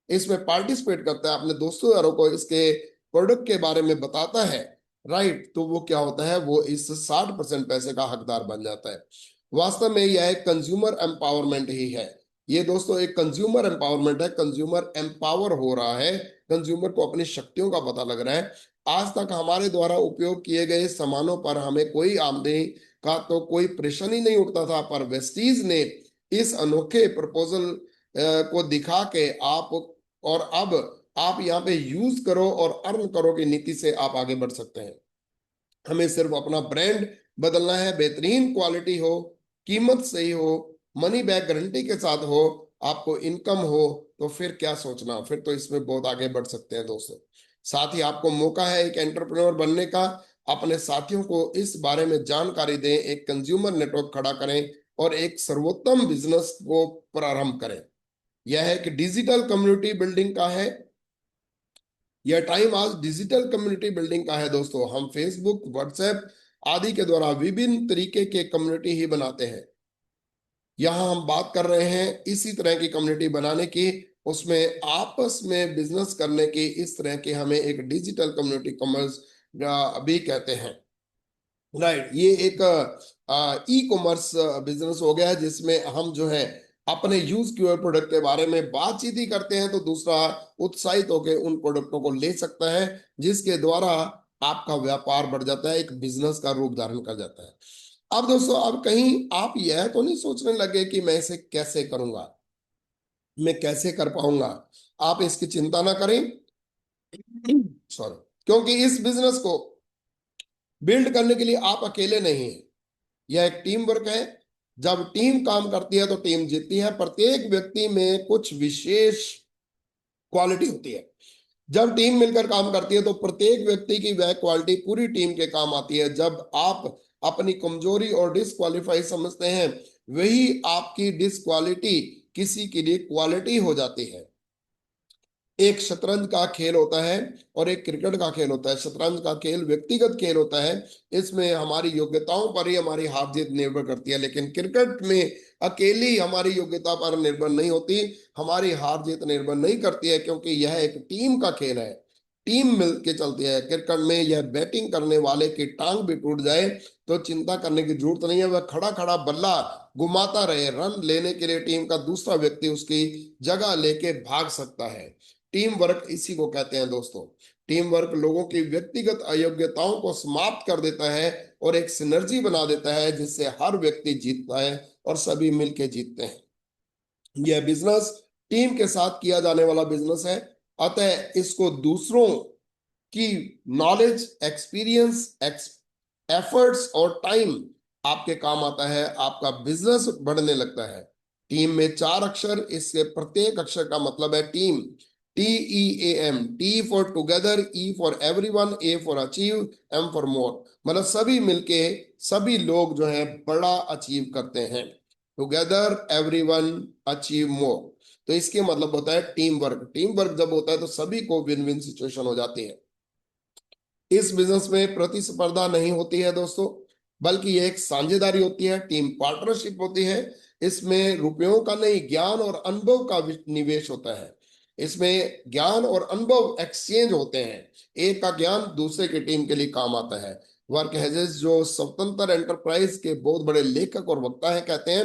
Speaker 1: इसमें पार्टिसिपेट करता है, अपने दोस्तों यारों को इसके प्रोडक्ट के बारे में बताता है, राइट, तो वो क्या होता है, वो इस 60% पैसे का हकदार बन जाता है। वास्तव में यह एक कंज्यूमर एम्पावरमेंट ही है। ये दोस्तों एक कंज्यूमर एम्पावरमेंट है, कंज्यूमर एम्पावर हो रहा है, कंज्यूमर को अपनी शक्तियों का पता लग रहा है। आज तक हमारे द्वारा उपयोग किए गए सामानों पर हमें कोई आमदनी का तो कोई परेशानी नहीं उठता था, पर वेस्टीज ने इस अनोखे प्रपोजल को दिखा के आप, और अब आप यहाँ पे यूज करो और अर्न करो की नीति से आप आगे बढ़ सकते हैं। हमें सिर्फ अपना ब्रांड बदलना है, बेहतरीन क्वालिटी हो, कीमत सही हो, मनी बैक गारंटी के साथ हो, आपको इनकम हो, तो फिर क्या सोचना, फिर तो इसमें बहुत आगे बढ़ सकते हैं दोस्तों। साथ ही आपको मौका है एक एंटरप्रेन्योर बनने का। अपने साथियों को इस बारे में जानकारी दें, एक कंज्यूमर नेटवर्क खड़ा करें और एक सर्वोत्तम बिजनेस को प्रारंभ करें। यह है कि डिजिटल कम्युनिटी बिल्डिंग का है, यह टाइम आज डिजिटल कम्युनिटी बिल्डिंग का है दोस्तों। हम फेसबुक व्हाट्सएप आदि के द्वारा विभिन्न तरीके के कम्युनिटी ही बनाते हैं। यहाँ हम बात कर रहे हैं इसी तरह की कम्युनिटी बनाने की, उसमें आपस में बिजनेस करने की इस तरह की हमें एक डिजिटल कम्युनिटी कॉमर्स भी कहते हैं। राइट, ये एक ई कॉमर्स बिजनेस हो गया है जिसमें हम जो है अपने यूज किए हुए प्रोडक्ट के बारे में बातचीत ही करते हैं तो दूसरा उत्साहित होकर उन प्रोडक्टों को ले सकता है, जिसके द्वारा आपका व्यापार बढ़ जाता है, एक बिजनेस का रूप धारण कर जाता है। अब दोस्तों, अब कहीं आप यह तो नहीं सोचने लगे कि मैं इसे कैसे करूंगा, मैं कैसे कर पाऊंगा। आप इसकी चिंता ना करें, सॉरी, क्योंकि इस बिजनेस को बिल्ड करने के लिए आप अकेले नहीं हैं, यह एक टीम वर्क है। जब टीम काम करती है तो टीम जीतती है। प्रत्येक व्यक्ति में कुछ विशेष क्वालिटी होती है। जब टीम मिलकर काम करती है तो प्रत्येक व्यक्ति की वह क्वालिटी पूरी टीम के काम आती है। जब आप अपनी कमजोरी और डिसक्वालीफाई समझते हैं, वही आपकी डिसक्वालिटी किसी के लिए क्वालिटी हो जाती है। एक शतरंज का खेल होता है और एक क्रिकेट का खेल होता है। शतरंज का खेल व्यक्तिगत खेल होता है, इसमें हमारी योग्यताओं पर ही हमारी हार जीत निर्भर करती है। लेकिन क्रिकेट में अकेली हमारी योग्यता पर निर्भर नहीं होती, हमारी हार जीत निर्भर नहीं करती है, क्योंकि यह एक टीम का खेल है, टीम मिल के चलती है। क्रिकेट में यह बैटिंग करने वाले की टांग भी टूट जाए तो चिंता करने की जरूरत नहीं है, वह खड़ा खड़ा बल्ला घुमाता रहे, रन लेने के लिए टीम का दूसरा व्यक्ति उसकी जगह लेके भाग सकता है। टीम वर्क इसी को कहते हैं दोस्तों। टीम वर्क लोगों की व्यक्तिगत अयोग्यताओं को समाप्त कर देता है और एक सिनर्जी बना देता है, जिससे हर व्यक्ति जीतता है और सभी मिलके जीतते हैं। यह बिजनेस टीम के साथ किया जाने वाला बिजनेस है, अतः इसको दूसरों की नॉलेज, एक्सपीरियंस, एफर्ट्स और टाइम आपके काम आता है, आपका बिजनेस बढ़ने लगता है। टीम में 4 अक्षर, इसके प्रत्येक अक्षर का मतलब है team. TEAM, T for together, E for everyone, A for achieve, M for more. मतलब सभी मिलके, सभी लोग जो है बड़ा अचीव करते हैं। टुगेदर, एवरीवन, अचीव मोर, तो इसके मतलब होता है टीम वर्क। टीम वर्क जब होता है तो सभी को विन विन सिचुएशन हो जाती है। इस बिजनेस में प्रतिस्पर्धा नहीं होती है दोस्तों, बल्कि ये एक साझेदारी होती है, टीम पार्टनरशिप होती है। इसमें रुपयों का नहीं, ज्ञान और अनुभव का निवेश होता है। इसमें ज्ञान और अनुभव एक्सचेंज होते हैं, एक का ज्ञान दूसरे की टीम के लिए काम आता है। वर्क हेजेस, जो स्वतंत्र एंटरप्राइज के बहुत बड़े लेखक और वक्ता हैं, कहते हैं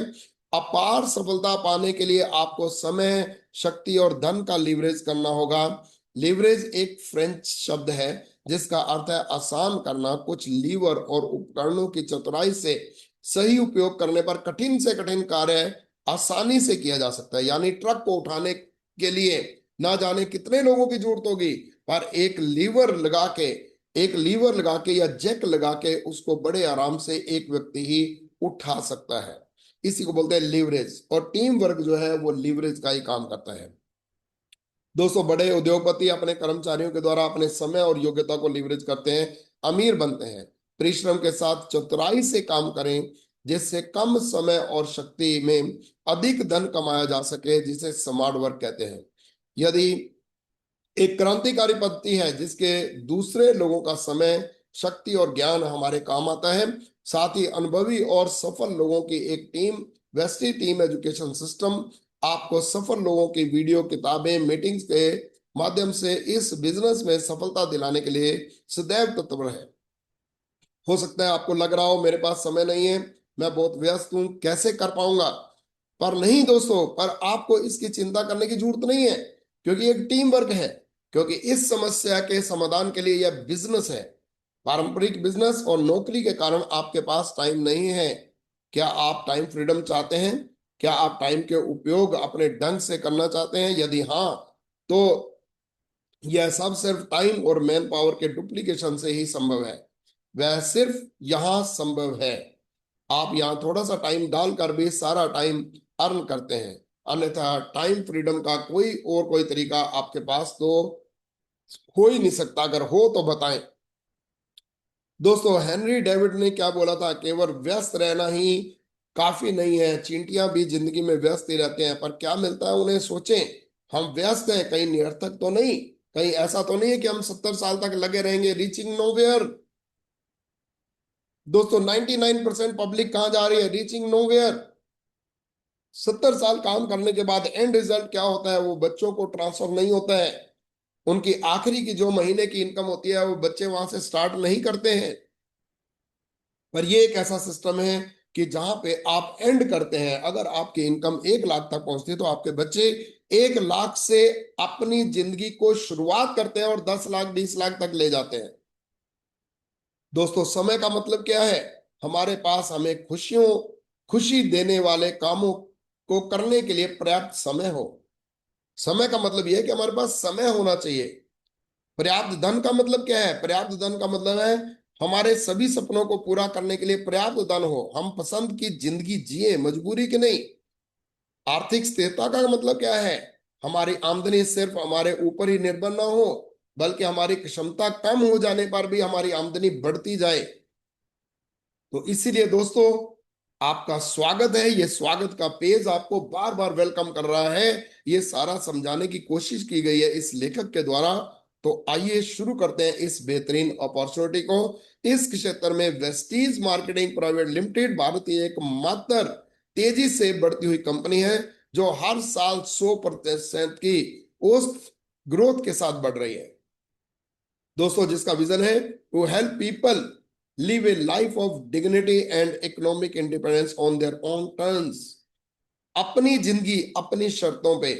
Speaker 1: अपार सफलता पाने के लिए आपको समय, शक्ति और धन का लीवरेज करना होगा। लीवरेज एक फ्रेंच शब्द है जिसका अर्थ है आसान करना। कुछ लीवर और उपकरणों की चतुराई से सही उपयोग करने पर कठिन से कठिन कार्य आसानी से किया जा सकता है। यानी ट्रक को उठाने के लिए ना जाने कितने लोगों की जरूरत होगी, पर एक लीवर लगा के या जैक लगा के उसको बड़े आराम से एक व्यक्ति ही उठा सकता है। इसी को बोलते हैं लीवरेज, और टीम वर्क जो है वो लीवरेज का ही काम करता है दोस्तों। बड़े उद्योगपति अपने कर्मचारियों के द्वारा अपने समय और योग्यता को लीवरेज करते हैं, अमीर बनते हैं। परिश्रम के साथ चतुराई से काम करें, जिससे कम समय और शक्ति में अधिक धन कमाया जा सके, जिसे स्मार्ट वर्क कहते हैं। यदि एक क्रांतिकारी पद्धति है जिसके दूसरे लोगों का समय, शक्ति और ज्ञान हमारे काम आता है, साथ ही अनुभवी और सफल लोगों की एक टीम, वेस्टी टीम एजुकेशन सिस्टम आपको सफल लोगों की वीडियो, किताबें, मीटिंग्स के माध्यम से इस बिजनेस में सफलता दिलाने के लिए सदैव तत्पर है। हो सकता है आपको लग रहा हो मेरे पास समय नहीं है, मैं बहुत व्यस्त हूं, कैसे कर पाऊंगा। पर नहीं दोस्तों, पर आपको इसकी चिंता करने की जरूरत नहीं है, क्योंकि एक टीम वर्क है। क्योंकि इस समस्या के समाधान के लिए यह बिजनेस है। पारंपरिक बिजनेस और नौकरी के कारण आपके पास टाइम नहीं है। क्या आप टाइम फ्रीडम चाहते हैं? क्या आप टाइम के उपयोग अपने ढंग से करना चाहते हैं? यदि हाँ, तो यह सब सिर्फ टाइम और मैन पावर के डुप्लीकेशन से ही संभव है। वह सिर्फ यहाँ संभव है। आप यहाँ थोड़ा सा टाइम डालकर भी सारा टाइम अर्न करते हैं, अन्यथा टाइम फ्रीडम का कोई तरीका आपके पास तो हो ही नहीं सकता। अगर हो तो बताएं। दोस्तों, हेनरी डेविड ने क्या बोला था, केवल व्यस्त रहना ही काफी नहीं है, चींटियां भी जिंदगी में व्यस्त ही रहते हैं, पर क्या मिलता है उन्हें सोचें। हम व्यस्त हैं, कहीं निरर्थक तो नहीं, कहीं ऐसा तो नहीं है कि हम 70 साल तक लगे रहेंगे, रीचिंग नोवेयर। दोस्तों, 99% पब्लिक कहाँ जा रही है? Reaching nowhere. 70 साल काम करने के बाद एंड रिजल्ट क्या होता है, वो बच्चों को ट्रांसफर नहीं होता है। उनकी आखिरी की जो महीने की इनकम होती है वो बच्चे वहां से स्टार्ट नहीं करते हैं। पर ये एक ऐसा सिस्टम है कि जहां पे आप एंड करते हैं, अगर आपकी इनकम 1 लाख तक पहुंचती है तो आपके बच्चे 1 लाख से अपनी जिंदगी को शुरुआत करते हैं और 10 लाख 20 लाख तक ले जाते हैं। दोस्तों, समय का मतलब क्या है? हमारे पास हमें खुशी देने वाले कामों को करने के लिए पर्याप्त समय हो। समय का मतलब यह है कि हमारे पास समय होना चाहिए। पर्याप्त धन का मतलब क्या है? पर्याप्त धन का मतलब है हमारे सभी सपनों को पूरा करने के लिए पर्याप्त धन हो, हम पसंद की जिंदगी जिए, मजबूरी की नहीं। आर्थिक स्थिरता का मतलब क्या है? हमारी आमदनी सिर्फ हमारे ऊपर ही निर्भर ना हो, बल्कि हमारी क्षमता कम हो जाने पर भी हमारी आमदनी बढ़ती जाए। तो इसीलिए दोस्तों, आपका स्वागत है। ये स्वागत का पेज आपको बार बार वेलकम कर रहा है। ये सारा समझाने की कोशिश की गई है इस लेखक के द्वारा। तो आइए शुरू करते हैं इस बेहतरीन अपॉर्चुनिटी को। इस क्षेत्र में वेस्टीज मार्केटिंग प्राइवेट लिमिटेड भारतीय एकमात्र तेजी से बढ़ती हुई कंपनी है, जो हर साल 100% की औसत ग्रोथ के साथ बढ़ रही है। दोस्तों, जिसका विजन है to help people live a life of dignity and economic independence on their own terms. अपनी जिंदगी अपनी शर्तों पे।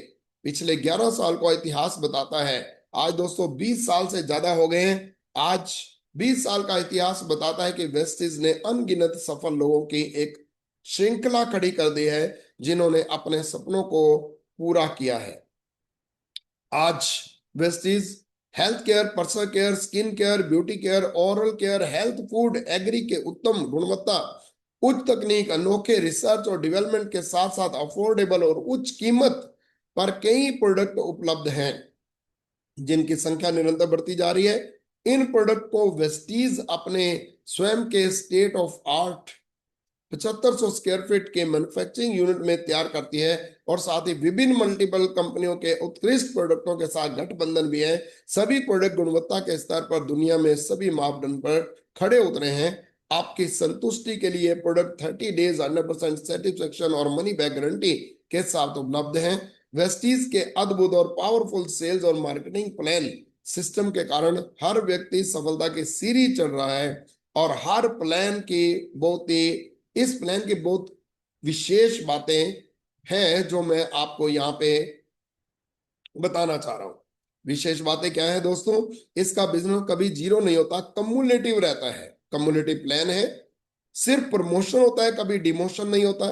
Speaker 1: पिछले 11 साल का इतिहास बताता है। आज दोस्तों 20 साल से ज्यादा हो गए हैं। आज 20 साल का इतिहास बताता है कि वेस्टिज ने अनगिनत सफल लोगों की एक श्रृंखला खड़ी कर दी है, जिन्होंने अपने सपनों को पूरा किया है। आज Vestige health care, personal care, skin care, beauty care, oral care, health food, agri के उत्तम गुणवत्ता, उच्च तकनीक, अनोखे रिसर्च और डेवलपमेंट के साथ साथ अफोर्डेबल और उच्च कीमत पर कई प्रोडक्ट उपलब्ध हैं, जिनकी संख्या निरंतर बढ़ती जा रही है। इन प्रोडक्ट को वेस्टीज अपने स्वयं के state of art 7500 square feet के मैन्युफैक्चरिंग यूनिट में तैयार करती है, और साथ ही विभिन्न मल्टीपल कंपनियों के उत्कृष्ट प्रोडक्टों के साथ गठबंधन भी है। सभी प्रोडक्ट गुणवत्ता के स्तर पर दुनिया में सभी मापदंड पर खड़े उतरे हैं। आपकी संतुष्टि के लिए प्रोडक्ट 30 डेज 100% सेटिस्फेक्शन और मनी बैक गारंटी के साथ उपलब्ध हैं। वेस्टीज के अद्भुत और पावरफुल सेल्स और मार्केटिंग प्लान सिस्टम के कारण हर व्यक्ति सफलता की सीढ़ी चढ़ रहा है, और हर प्लान की बहुत ही इस प्लान की बहुत विशेष बातें हैं जो मैं आपको यहाँ पे बताना चाह रहा हूं। विशेष बातें क्या है दोस्तों? इसका बिजनेस कभी जीरो नहीं होता, कम्युलेटिव रहता है। कम्युलेटिव प्लान है, सिर्फ प्रमोशन होता है, कभी डिमोशन नहीं होता,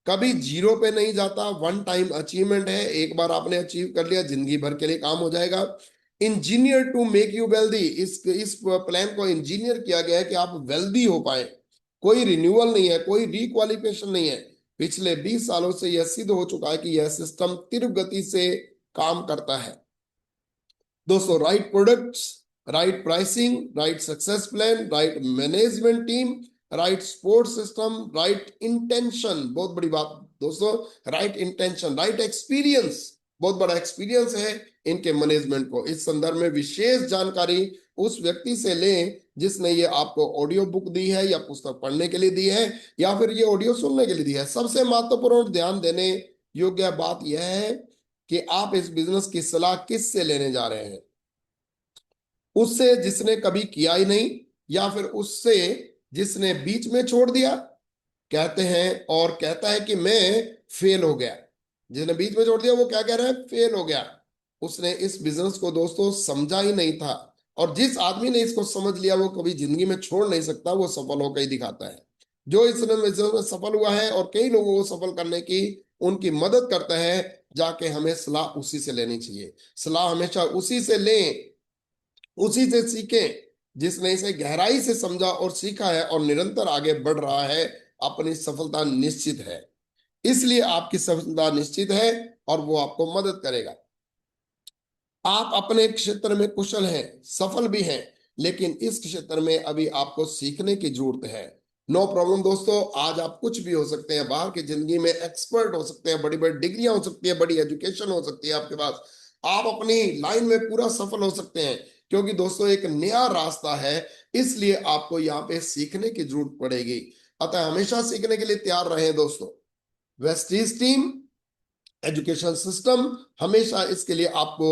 Speaker 1: कभी जीरो पे नहीं जाता। वन टाइम अचीवमेंट है, एक बार आपने अचीव कर लिया जिंदगी भर के लिए काम हो जाएगा। Engineer to make you wealthy, इस प्लान को इंजीनियर किया गया है कि आप वेल्दी हो पाए। कोई रिन्यूअल नहीं है, कोई रिक्वालिफिकेशन नहीं है। पिछले 20 सालों से यह सिद्ध हो चुका है कि यह सिस्टम तीव्र गति से काम करता है। दोस्तों, right products, right pricing, right success plan, right management team, right support system, right intention, बहुत बड़ी बात दोस्तों, राइट इंटेंशन, राइट एक्सपीरियंस, बहुत बड़ा एक्सपीरियंस है इनके मैनेजमेंट को। इस संदर्भ में विशेष जानकारी उस व्यक्ति से लें जिसने ये आपको ऑडियो बुक दी है, या पुस्तक पढ़ने के लिए दी है, या फिर ये ऑडियो सुनने के लिए दी है। सबसे महत्वपूर्ण ध्यान देने योग्य बात यह है कि आप इस बिजनेस की सलाह किससे लेने जा रहे हैं। उससे जिसने कभी किया ही नहीं, या फिर उससे जिसने बीच में छोड़ दिया कहते हैं और कहता है कि मैं फेल हो गया। जिसने बीच में छोड़ दिया वो क्या कह रहा है? फेल हो गया। उसने इस बिजनेस को दोस्तों समझा ही नहीं था। और जिस आदमी ने इसको समझ लिया वो कभी जिंदगी में छोड़ नहीं सकता, वो सफल होकर ही दिखाता है। जो इस बिजनेस में सफल हुआ है और कई लोगों को सफल करने की उनकी मदद करता है, जाके हमें सलाह उसी से लेनी चाहिए। सलाह हमेशा उसी से लें, उसी से सीखें जिसने इसे गहराई से समझा और सीखा है और निरंतर आगे बढ़ रहा है। अपनी सफलता निश्चित है, इसलिए आपकी सफलता निश्चित है और वो आपको मदद करेगा। आप अपने क्षेत्र में कुशल हैं, सफल भी हैं, लेकिन इस क्षेत्र में अभी आपको सीखने की जरूरत है। नो प्रॉब्लम दोस्तों, आज आप कुछ भी हो सकते हैं, बाहर की जिंदगी में एक्सपर्ट हो सकते हैं, बड़ी बड़ी डिग्रियां हो सकती है, बड़ी एजुकेशन हो सकती है आपके पास, आप अपनी लाइन में पूरा सफल हो सकते हैं। क्योंकि दोस्तों एक नया रास्ता है, इसलिए आपको यहाँ पे सीखने की जरूरत पड़ेगी। अतः हमेशा सीखने के लिए तैयार रहें दोस्तों। वेस्टीज टीम, एजुकेशन सिस्टम हमेशा इसके लिए आपको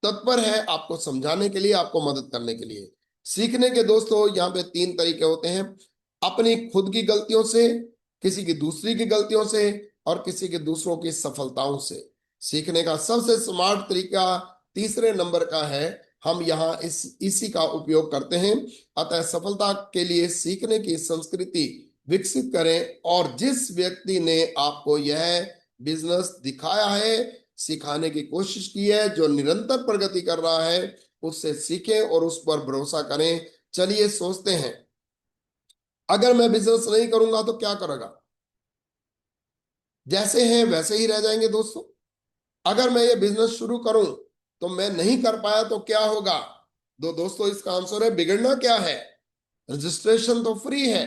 Speaker 1: तत्पर है, आपको समझाने के लिए, आपको मदद करने के लिए। सीखने के दोस्तों यहाँ पे तीन तरीके होते हैं, अपनी खुद की गलतियों से, किसी की दूसरी की गलतियों से, और किसी के दूसरों की सफलताओं से। सीखने का सबसे स्मार्ट तरीका तीसरे नंबर का है, हम यहाँ इसी का उपयोग करते हैं। अतः सफलता के लिए सीखने की संस्कृति विकसित करें, और जिस व्यक्ति ने आपको यह बिजनेस दिखाया है, सिखाने की कोशिश की है, जो निरंतर प्रगति कर रहा है, उससे सीखें और उस पर भरोसा करें। चलिए सोचते हैं, अगर मैं बिजनेस नहीं करूंगा तो क्या करेगा? जैसे हैं वैसे ही रह जाएंगे दोस्तों। अगर मैं ये बिजनेस शुरू करूं तो मैं नहीं कर पाया तो क्या होगा? दोस्तों इसका आंसर है, बिगड़ना क्या है? रजिस्ट्रेशन तो फ्री है।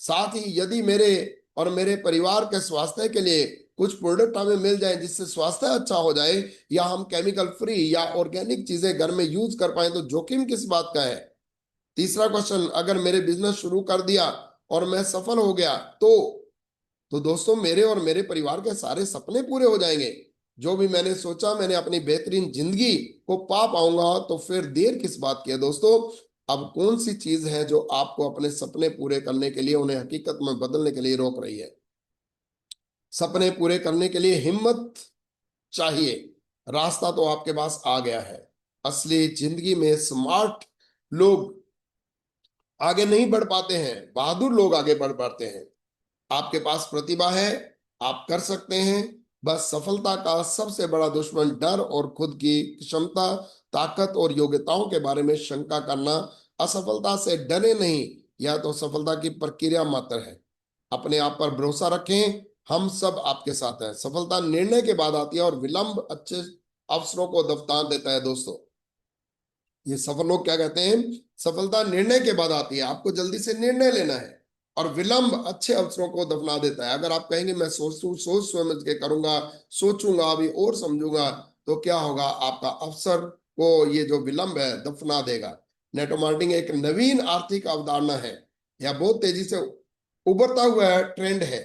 Speaker 1: साथ ही यदि मेरे और मेरे परिवार के स्वास्थ्य के लिए कुछ प्रोडक्ट हमें मिल जाए जिससे स्वास्थ्य अच्छा हो जाए, या हम केमिकल फ्री या ऑर्गेनिक चीजें घर में यूज कर पाए, तो जोखिम किस बात का है? तीसरा क्वेश्चन, अगर मेरे बिजनेस शुरू कर दिया और मैं सफल हो गया तो दोस्तों मेरे और मेरे परिवार के सारे सपने पूरे हो जाएंगे। जो भी मैंने सोचा, मैंने अपनी बेहतरीन जिंदगी को पा पाऊंगा, तो फिर देर किस बात की है दोस्तों? अब कौन सी चीज है जो आपको अपने सपने पूरे करने के लिए, उन्हें हकीकत में बदलने के लिए रोक रही है? सपने पूरे करने के लिए हिम्मत चाहिए, रास्ता तो आपके पास आ गया है। असली जिंदगी में स्मार्ट लोग आगे नहीं बढ़ पाते हैं, बहादुर लोग आगे बढ़ पाते हैं। आपके पास प्रतिभा है, आप कर सकते हैं। बस सफलता का सबसे बड़ा दुश्मन डर और खुद की क्षमता, ताकत और योग्यताओं के बारे में शंका करना। असफलता से डरे नहीं, यह तो सफलता की प्रक्रिया मात्र है। अपने आप पर भरोसा रखें, हम सब आपके साथ हैं। सफलता निर्णय के बाद आती है, और विलंब अच्छे अवसरों को दफना देता है दोस्तों। ये सफल लोग क्या कहते हैं? सफलता निर्णय के बाद आती है, आपको जल्दी से निर्णय लेना है, और विलंब अच्छे अवसरों को दफना देता है। अगर आप कहेंगे मैं सोच समझ के करूंगा, सोचूंगा अभी और समझूंगा, तो क्या होगा? आपका अवसर को ये जो विलंब है दफना देगा। नेटवर्क मार्केटिंग एक नवीन आर्थिक अवधारणा है, यह बहुत तेजी से उभरता हुआ ट्रेंड है।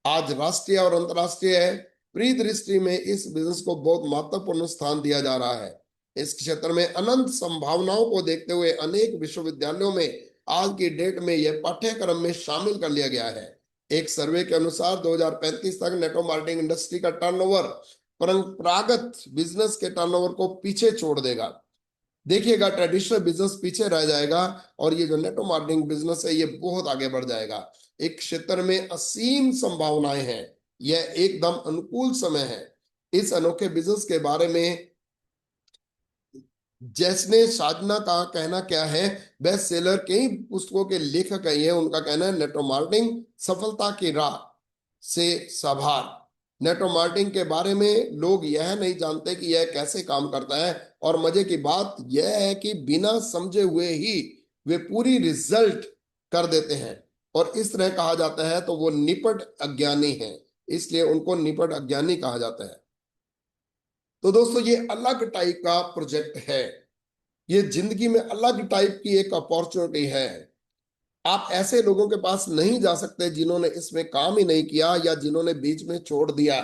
Speaker 1: आज राष्ट्रीय और अंतरराष्ट्रीय परिदृष्टि में इस बिजनेस को बहुत महत्वपूर्ण स्थान दिया जा रहा है। इस क्षेत्र में अनंत संभावनाओं को देखते हुए अनेक विश्वविद्यालयों में आज की डेट में यह पाठ्यक्रम में शामिल कर लिया गया है। एक सर्वे के अनुसार 2035 तक नेटवर्क मार्केटिंग इंडस्ट्री का टर्नओवर परंपरागत बिजनेस के टर्नओवर को पीछे छोड़ देगा। देखिएगा, ट्रेडिशनल बिजनेस पीछे रह जाएगा, और ये जो नेटवर्क मार्केटिंग बिजनेस है ये बहुत आगे बढ़ जाएगा। एक क्षेत्र में असीम संभावनाएं हैं, यह एकदम अनुकूल समय है। इस अनोखे बिजनेस के बारे में जैसने साधना का कहना क्या है? बेस्ट सेलर कई पुस्तकों के लेखक है, उनका कहना है, नेटवर्क मार्केटिंग सफलता की राह से साभार। नेटवर्क मार्केटिंग के बारे में लोग यह नहीं जानते कि यह कैसे काम करता है, और मजे की बात यह है कि बिना समझे हुए ही वे पूरी रिजल्ट कर देते हैं, और इस तरह कहा जाता है तो वो निपट अज्ञानी है, इसलिए उनको निपट अज्ञानी कहा जाता है। तो दोस्तों ये अलग टाइप का प्रोजेक्ट है, ये जिंदगी में अलग टाइप की एक अपॉर्चुनिटी है। आप ऐसे लोगों के पास नहीं जा सकते जिन्होंने इसमें काम ही नहीं किया, या जिन्होंने बीच में छोड़ दिया।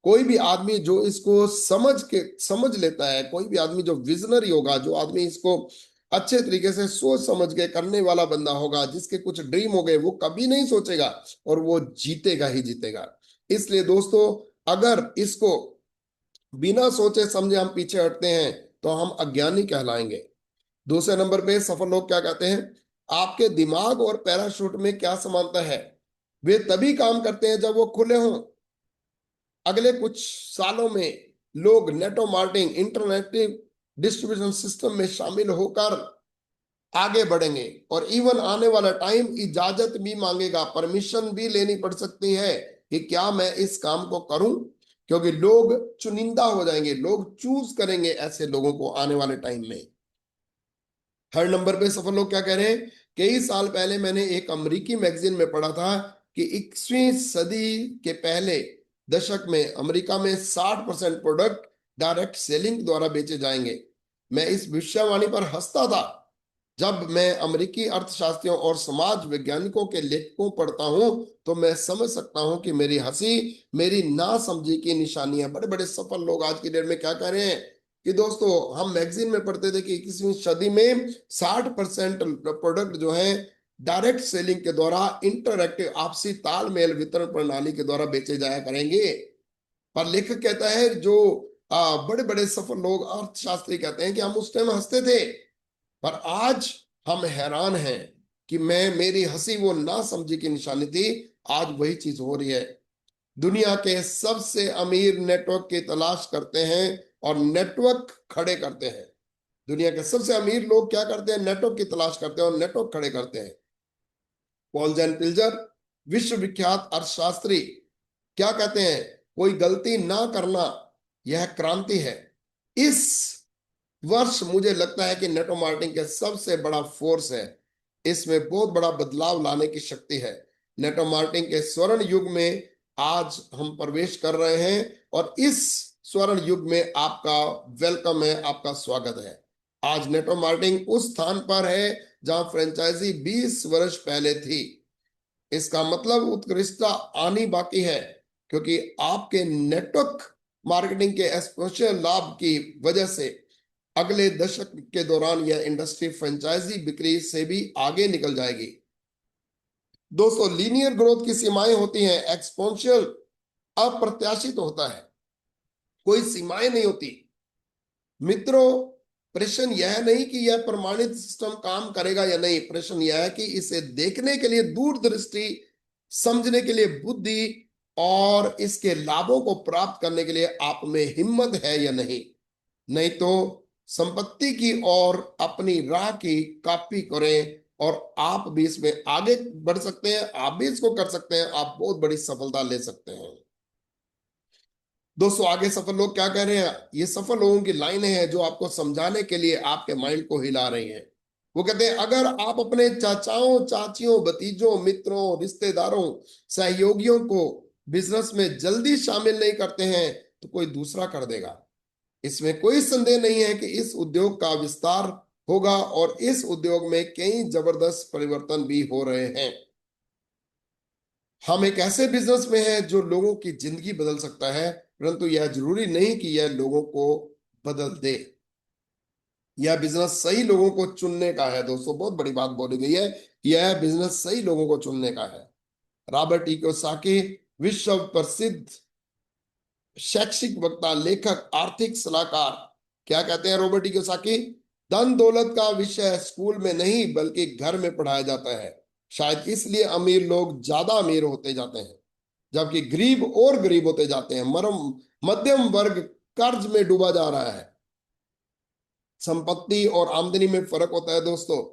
Speaker 1: कोई भी आदमी जो इसको समझ लेता है, कोई भी आदमी जो विजनरी होगा, जो आदमी इसको अच्छे तरीके से सोच समझ के करने वाला बंदा होगा, जिसके कुछ ड्रीम हो गए, वो कभी नहीं सोचेगा, और वो जीतेगा ही जीतेगा। इसलिए दोस्तों, अगर इसको बिना सोचे समझे हम पीछे हटते हैं तो हम अज्ञानी कहलाएंगे। दूसरे नंबर पे सफल लोग क्या कहते हैं? आपके दिमाग और पैराशूट में क्या समानता है? वे तभी काम करते हैं जब वो खुले हों। अगले कुछ सालों में लोग network marketing internet distribution system में शामिल होकर आगे बढ़ेंगे, और इवन आने वाला टाइम इजाजत भी मांगेगा, परमिशन भी लेनी पड़ सकती है कि क्या मैं इस काम को करूं, क्योंकि लोग चुनिंदा हो जाएंगे, लोग चूज करेंगे ऐसे लोगों को आने वाले टाइम में। थर्ड नंबर पे सफल लोग क्या कह रहे हैं? कई साल पहले मैंने एक अमेरिकी मैगजीन में पढ़ा था कि 21वीं सदी के पहले दशक में अमेरिका में 60% प्रोडक्ट डायरेक्ट सेलिंग द्वारा बेचे जाएंगे। मैं इस भविष्यवाणी पर हंसता था, जब मैं अमेरिकी अर्थशास्त्रियों और समाज वैज्ञानिकों के लेखों पढ़ता हूं तो मैं समझ सकता हूं कि मेरी हंसी मेरी नासमझी की निशानी है। बड़े बड़े सफल लोग आज की डेट में क्या कह रहे हैं कि दोस्तों, हम मैगजीन में पढ़ते थे कि 21वीं सदी में 60% प्रोडक्ट जो है डायरेक्ट सेलिंग के द्वारा, इंटरएक्टिव आपसी तालमेल वितरण प्रणाली के द्वारा बेचे जाया करेंगे। पर लेखक कहता है, जो बड़े बड़े सफल लोग अर्थशास्त्री कहते हैं कि हम उस टाइम हंसते थे, पर आज हम हैरान हैं कि मेरी हंसी वो ना समझी की निशानी थी। आज वही चीज हो रही है। दुनिया के सबसे अमीर नेटवर्क की तलाश करते हैं और नेटवर्क खड़े करते हैं। दुनिया के सबसे अमीर लोग क्या करते हैं? नेटवर्क की तलाश करते हैं और नेटवर्क खड़े करते हैं। पॉल जैन पिल्जर, विश्व विख्यात अर्थशास्त्री, क्या कहते हैं? कोई गलती ना करना यह क्रांति है। इस वर्ष मुझे लगता है कि नेटवर्क मार्केटिंग का सबसे बड़ा फोर्स है। इसमें बहुत बड़ा बदलाव लाने की शक्ति है। नेटवर्क मार्केटिंग के स्वर्ण युग में आज हम प्रवेश कर रहे हैं और इस स्वर्ण युग में आपका वेलकम है, आपका स्वागत है। आज नेटवर्क मार्केटिंग उस स्थान पर है जहां फ्रेंचाइजी 20 वर्ष पहले थी। इसका मतलब उत्कृष्टता आनी बाकी है, क्योंकि आपके नेटवर्क मार्केटिंग के एक्सपोनेंशियल लाभ की वजह से अगले दशक के दौरान यह इंडस्ट्री फ्रेंचाइजी बिक्री से भी आगे निकल जाएगी। दोस्तों, लीनियर ग्रोथ की सीमाएं होती हैं, एक्सपोनेंशियल अप्रत्याशित होता है, कोई सीमाएं नहीं होती। मित्रों, प्रश्न यह नहीं कि यह प्रमाणित सिस्टम काम करेगा या नहीं, प्रश्न यह है कि इसे देखने के लिए दूरदृष्टि, समझने के लिए बुद्धि और इसके लाभों को प्राप्त करने के लिए आप में हिम्मत है या नहीं। नहीं तो संपत्ति की और अपनी राह की कॉपी करें और आप भी इसमें आगे बढ़ सकते हैं, आप भी इसको कर सकते हैं, आप बहुत बड़ी सफलता ले सकते हैं। दोस्तों, आगे सफल लोग क्या कह रहे हैं? ये सफल लोगों की लाइनें हैं जो आपको समझाने के लिए आपके माइंड को हिला रही हैं। वो कहते हैं, अगर आप अपने चाचाओं, चाचियों, भतीजों, मित्रों, रिश्तेदारों, सहयोगियों को बिजनेस में जल्दी शामिल नहीं करते हैं तो कोई दूसरा कर देगा। इसमें कोई संदेह नहीं है कि इस उद्योग का विस्तार होगा और इस उद्योग में कई जबरदस्त परिवर्तन भी हो रहे हैं। हम एक ऐसे बिजनेस में हैं जो लोगों की जिंदगी बदल सकता है, परंतु यह जरूरी नहीं कि यह लोगों को बदल दे। यह बिजनेस सही लोगों को चुनने का है। दोस्तों, बहुत बड़ी बात बोली गई है, यह बिजनेस सही लोगों को चुनने का है। रॉबर्ट टी कियोसाकी, विश्व प्रसिद्ध शैक्षिक वक्ता, लेखक, आर्थिक सलाहकार, क्या कहते हैं रॉबर्ट टी कियोसाकी? धन दौलत का विषय स्कूल में नहीं बल्कि घर में पढ़ाया जाता है। शायद इसलिए अमीर लोग ज्यादा अमीर होते जाते हैं जबकि गरीब और गरीब होते जाते हैं। मध्यम वर्ग कर्ज में डूबा जा रहा है। संपत्ति और आमदनी में फर्क होता है दोस्तों।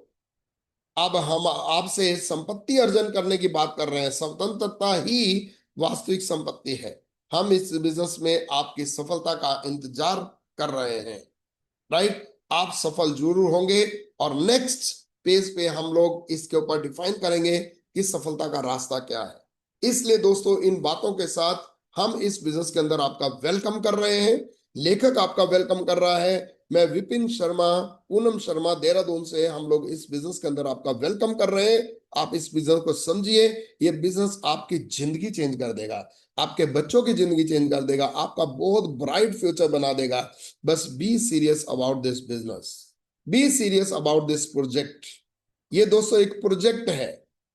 Speaker 1: अब हम आपसे संपत्ति अर्जन करने की बात कर रहे हैं। स्वतंत्रता ही वास्तविक संपत्ति है। हम इस बिजनेस में आपकी सफलता का इंतजार कर रहे हैं। राइट? आप सफल जरूर होंगे और नेक्स्ट पेज पे हम लोग इसके ऊपर डिफाइन करेंगे कि सफलता का रास्ता क्या है। इसलिए दोस्तों, इन बातों के साथ हम इस बिजनेस के अंदर आपका वेलकम कर रहे हैं। लेखक आपका वेलकम कर रहा है। मैं विपिन शर्मा, पूनम शर्मा, देहरादून से हम लोग इस बिजनेस के अंदर आपका वेलकम कर रहे हैं। आप इस बिजनेस को समझिए। ये बिजनेस आपकी जिंदगी चेंज कर देगा, आपके बच्चों की जिंदगी चेंज कर देगा, आपका बहुत ब्राइट फ्यूचर बना देगा। बस be serious about this business, be serious about this project. ये दोस्तों एक प्रोजेक्ट है।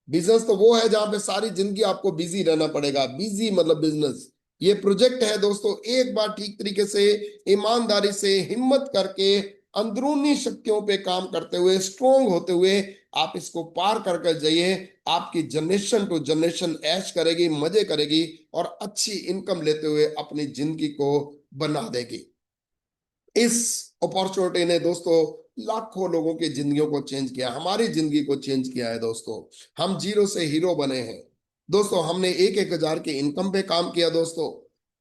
Speaker 1: बिजनेस तो वो है जहां पे सारी जिंदगी आपको बिजी रहना पड़ेगा, बिजी मतलब बिजनेस। ये प्रोजेक्ट है दोस्तों, एक बार ठीक तरीके से, ईमानदारी से, हिम्मत करके, अंदरूनी शक्तियों पे काम करते हुए, स्ट्रोंग होते हुए आप इसको पार करके जाइए। आपकी जनरेशन टू जनरेशन ऐश करेगी, मजे करेगी और अच्छी इनकम लेते हुए अपनी जिंदगी को बना देगी। इस अपॉर्चुनिटी ने दोस्तों लाखों लोगों की जिंदगियों को चेंज किया, हमारी जिंदगी को चेंज किया है दोस्तों। हम जीरो से हीरो बने हैं दोस्तों। हमने 1,000 की इनकम पे काम किया दोस्तों।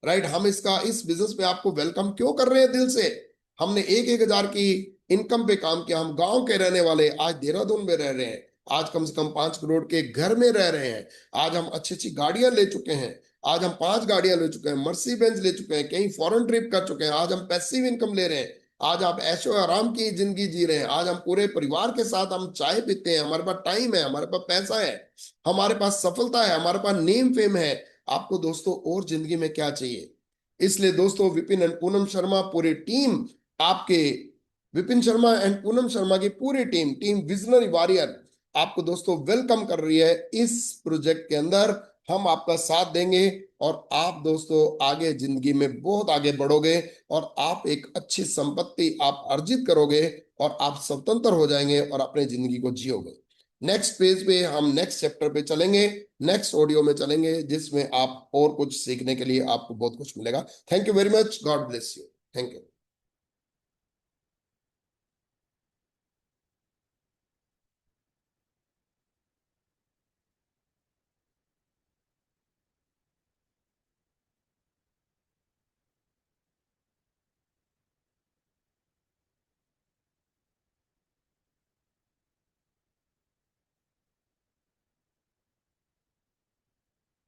Speaker 1: राइट? हम इस बिजनेस पे आपको वेलकम क्यों कर रहे हैं दिल से? हमने 1,000 की इनकम पे काम किया। हम गांव के रहने वाले आज देहरादून में रह रहे हैं। आज कम से कम 5 करोड़ के घर में रह रहे हैं। आज हम अच्छी अच्छी गाड़ियां ले चुके हैं। आज हम 5 गाड़ियां ले चुके हैं, मर्सी बेंज ले चुके हैं, कहीं फॉरेन ट्रिप कर चुके हैं। आज हम पैसिव इनकम ले रहे हैं। आज आप ऐशो आराम की जिंदगी जी रहे हैं, आज हम पूरे परिवार के साथ हम चाय पीते हैं, हमारे पास टाइम है, हमारे पास पैसा है, हमारे पास सफलता है, हमारे पास नेम फेम है। आपको दोस्तों और जिंदगी में क्या चाहिए? इसलिए दोस्तों विपिन एंड पूनम शर्मा पूरी टीम आपके, विपिन शर्मा एंड पूनम शर्मा की पूरी टीम, टीम विजनरी वॉरियर आपको दोस्तों वेलकम कर रही है इस प्रोजेक्ट के अंदर। हम आपका साथ देंगे और आप दोस्तों आगे जिंदगी में बहुत आगे बढ़ोगे और आप एक अच्छी संपत्ति आप अर्जित करोगे और आप स्वतंत्र हो जाएंगे और अपने जिंदगी को जियोगे। नेक्स्ट पेज पे हम नेक्स्ट चैप्टर पे चलेंगे, नेक्स्ट ऑडियो में चलेंगे, जिसमें आप और कुछ सीखने के लिए आपको बहुत कुछ मिलेगा। Thank you very much, God bless you, thank you.